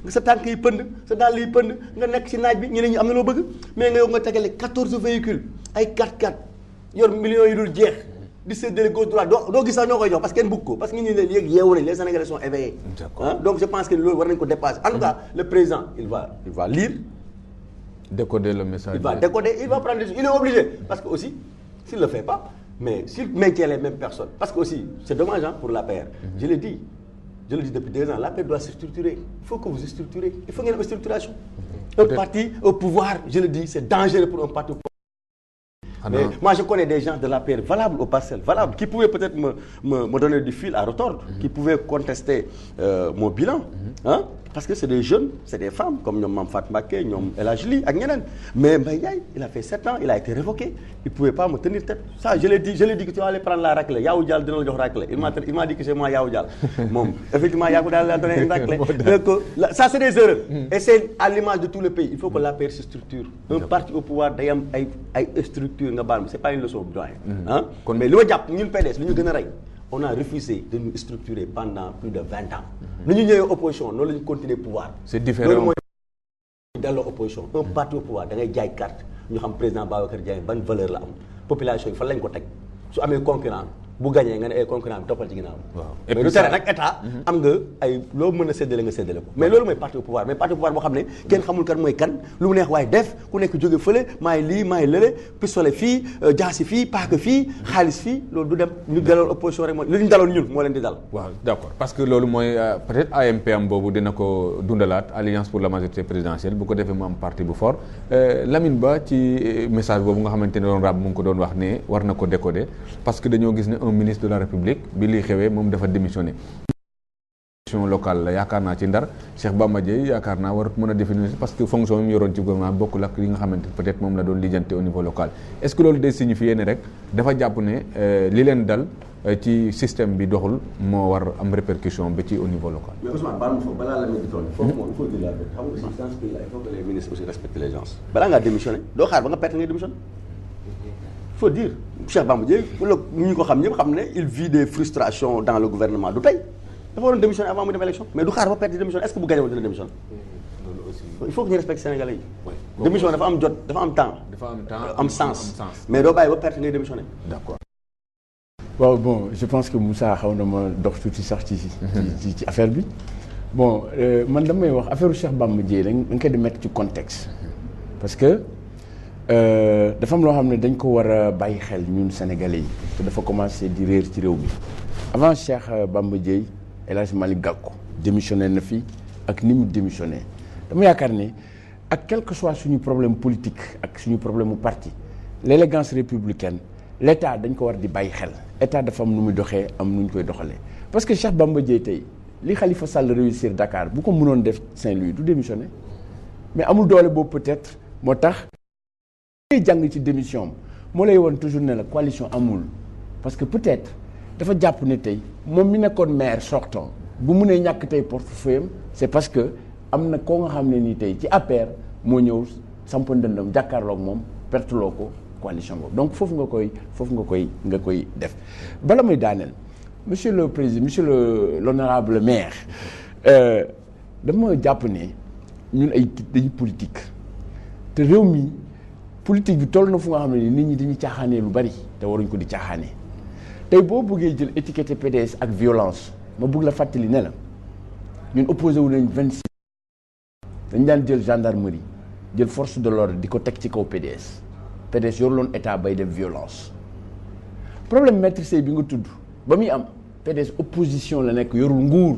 nga sa tànk yi pënd sa dàll yi pënd nga nekk ci naaj bi ñeneen ñi am na loo bëgg mais nga yow nga tegale 14 véhicules ay 4x4 yor millions yi dul jeex di séddale gauche droite doo gis sax ñoo koy jox parce que kenn bëgg ko parce que ñi leen yéeg yeewu nañ les Sénégalais sont éveillés. Donc je pense que loolu war nañ ko dépasser. En tout cas le président il va lire. Décoder le message. Il va décoder, il va prendre des... Il est obligé parce que aussi s'il le fait pas. Mais s'il maintient les mêmes personnes, parce que aussi, c'est dommage pour l'APR. Je l'ai dit depuis 2 ans, l'APR doit se structurer. Il faut que vous vous structurez. Il faut qu'il y ait une structuration. Un parti au pouvoir, je le dis, c'est dangereux pour un parti au pouvoir. Mais moi, je connais des gens de l'APR valables aux parcelles, valables, qui pouvaient peut-être me donner du fil à retordre, qui pouvaient contester mon bilan. Parce que c'est des jeunes, c'est des femmes, comme Mme Fatma Mbacké, Mme El Ajli, mais Mbaye Ndiaye, il a fait 7 ans, il a été révoqué. Il ne pouvait pas me tenir tête. Ça, je l'ai dit que tu vas aller prendre la raclée. Yaou Dial donne le raclée. Il m'a dit que c'est moi Yaou Dial. Effectivement, Yaou Dial a donné une raclée. Donc, ça, c'est des erreurs. Et c'est à l'image de tout le pays. Il faut que l'APR se structure. Un parti au pouvoir, d'ailleurs, une structure, ce n'est pas une leçon. Mais le Diap, nous, PDS, nous, on a refusé de nous structurer pendant plus de 20 ans. Nous sommes opposition, nous allons continuer au pouvoir. C'est différent. Dans l'opposition, un parti au pouvoir, nous avons une carte. Nous avons le président Babacar Diagne, bonne valeur là. La population, il faut l'en contacter. Si on a un concurrent, bu gagné nga ne ay concurrent bi toppal ci ginnaaw. waaw mais du tere nag état. am nga ay loo mën a séddale nga séddale ko. mais loolu mooy parti au pouvoir mais parti au pouvoir boo xam ne kenn xamul kan mooy kan lu mu neex waaye def ku nekk jóge fële maay lii maay lële pistolet fii jaasi fii paaka fii xaalis fii loolu du dem ñu daloon opposition rek moo li ñu daloon ñun moo leen di dal. waaw d'accord parce que loolu mooy peut-être AMP am boobu dina ko dundalaat alliance pour la majorité présidentielle bu ko defee mu am parti bu fort Lamine Ba ci message boobu nga xamante ne doon rab mu ngi ko doon wax ne war na ko décoder parce que dañoo gis ne un ministre de la République bi liy xewee moom dafa démissionné. Élection locale la yaakaar naa ci Ndar Cheikh Bamba Dièye yaakaar naa warut mën a définir parce que fonction yi mu yoroon ci gouvernement bokkul ak li nga xamante peut-être moom la doon lijjante au niveau local est-ce que loolu day signifier ne rek dafa jàpp ne li leen dal ci système bi doxul moo war am répercussion ba ci au niveau local. mais Ousmane baal ma foofu balaa la di toll. foofu moom il faut dire la vérité xam nga aussi dans ce pays-là il faut que les ministres aussi respectent les gens. balaa ngaa démissionné doo xaar ba nga perte ngay démissionné. il faut dire Cheikh Bamba Dièye wala ñu ko xam ñëpp xam ne il vit des frustrations dans le gouvernement du tey dafa waroon démissionner avant muy dem élection mais du xaar ba perte di démissionné est-ce que bu gagné woon dina démissionné. il faut que ñu respecte Sénégalais yi. démission dafa am jot dafa am temps. dafa am temps am sens mais doo bàyyi ba perte ngay démissionné. d'accord. waaw bon je pense que Moussa xaw na ma dox tuuti sax ci affaire bi bon man damay wax affaire Cheikh Bamba Dièye dañ koy di mettre ci contexte parce que dafa am loo xam ne dañ ko war a bàyyi xel ñun Sénégalais yi te dafa commencé di réer ci réew mi avant Cheikh Bamba Dièye El Hadj Malick Gakou démissionné na fi ak ni mu démissionné dama yaakaar ne ak quel que soit suñu problème politique ak suñu problème mu parti l'élégance républicaine l'état dañ ko war di bàyyi xel état dafa am nu muy doxee am nu ñu koy doxalee parce que Cheikh Bamba Dièye tey li Khalifa Sall réussir Dakar bu ko mënoon def Saint-Louis du démissionner mais amul doole boobu peut-être moo tax ngay jàng ci démission moo lay woon toujours ne la coalition amul parce que peut-être dafa jàpp ne tey moom mi nekkoon maire sortant bu mënee ñàkk tey portefeuille am c'est parce que am na koo nga xam ne nii tey ci APR moo ñëw samp ndëndam jàkkaarloog moom perteloo ko coalition boobu donc foofu nga koy def bala muy daaneel monsieur le président monsieur l'honorable maire dama jàpp ne ñun dañu politique te réew mi politique bi toll na fu nga xam ne nit ñi dañuy caaxaanee lu bari te waruñ ko di caaxaanee tey boo bëggee jël étiquette PDS ak violence ma bëgg la fàttali ne la ñun opposé wu nañ 26 dañ daan jël gendarmerie jël force de l'ordre di ko teg ci kaw PDS yor loon état bay def violence problème maître Sèye bi nga tudd ba muy am PDS opposition la nekk yorul nguur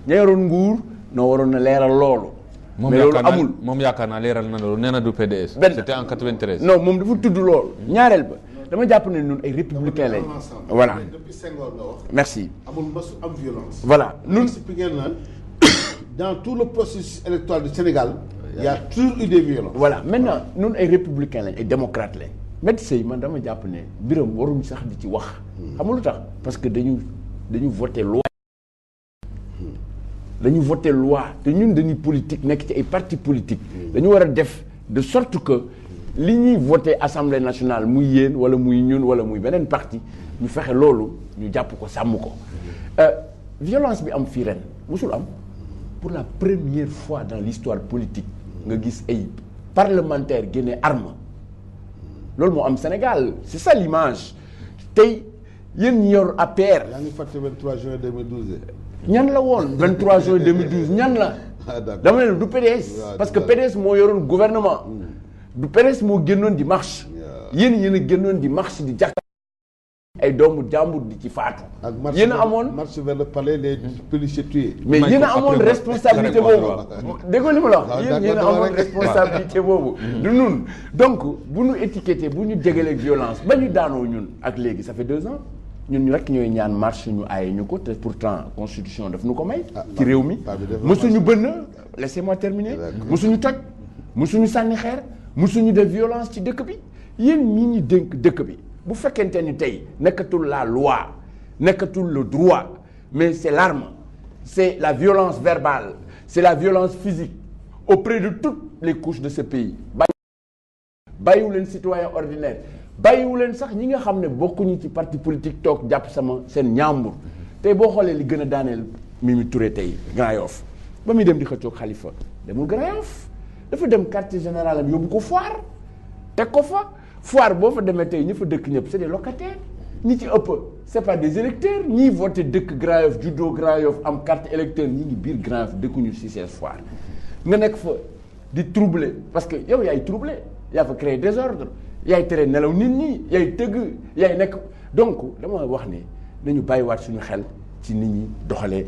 ña yoroon nguur noo waroon na leeral loolu. mais loolu amul moom yaakaar naa leeral na loolu nee na du PDS. c'était en 93. non moom dafa tudd loolu. ñaareel ba dama jàpp ne ñun ay républicains lañ. voilà depuis Senghor nga wax. merci. amul masu am violence. voilà ñun expliqué na dans tout le processus électoral du Sénégal. il y a toujours eu des violences. voilà maintenant ñun ay républicains lañ ay démocrates lañ. maître Sèye man dama jàpp ne biram waruñ sax di ci wax. xam nga lu tax parce que dañu voté loi. dañu voté loi te ñun dañuy politique nekk ci ay partis politiques. dañu war a def de sorte que li ñuy voté assemblée nationale muy yéen wala muy ñun wala muy beneen parti ñu fexe loolu ñu jàpp ko sàmm ko. violence bi am fii ren musul am pour la première fois dans l'histoire politique nga gis ay parlementaires génne arme loolu moo am Sénégal c'est ça l'image tey yéen ñi yor APR. yaa ngi fàtte 23 juin 2012. ñan la woon 23 juin 2012 ñan la. dama ne du PDS. parce que PDS moo yoroon gouvernement. du PDS moo génnoon di marche. yéen a génnoon di marche di jàkka ay doomu jàmbur di ci faatu. yéen a amoon marche vers le palais les policiers tués. mais yéen a amoon responsabilité boobu. déggoo li ma la wax yéen a amoon responsabilité boobu. du ñun donc bu ñu étiqueté bu ñu jégalee violence ba ñu daanoo ñun ak léegi ça fait 2 ans. ñun rek ñooy ñaan marche ñu aaye ñu ko te pourtant constitution daf nu ko may. ci réew mi mësuñu bënn laissez-moi terminer. mësuñu toj mësuñu sànni xeer mësuñu def violence ci dëkk bi yéen ñi ñu dénk dëkk bi bu fekkente ni tey nekkatul la loi nekkatul le droit mais c'est l'arme c'est la violence verbale c'est la violence physique auprès de toutes les couches de ce pays. bàyyiwu leen citoyen ordinaire. bàyyiwu leen sax ñi nga xam ne bokkuñu ci parti politique toog jàpp seen ñaambur tey boo xoolee li gën a daaneel Mimi Touré tey Grand Yoff ba muy dem di xëccoog Khalifa demul Grand Yoff dafa dem quartier général am yóbbu ko Foire teg ko fa Foire boo fa demee tey ñi fa dëkk ñëpp c'est des locataires ñi ci ëpp c'est pas des électeurs ñii voté dëkk Grand Yoff juddoo Grand Yoff am carte électeur ñi ngi biir Grand Yoff dëkkuñu Cissé Foire nga nekk fa di troubler parce que yow yaay troubler yaa fa créer désordre yaay tere nelaw nit ñi yaay tëgg yaay nekk donc dama wax ne nañu bàyyiwaat suñu xel ci nit ñi doxalee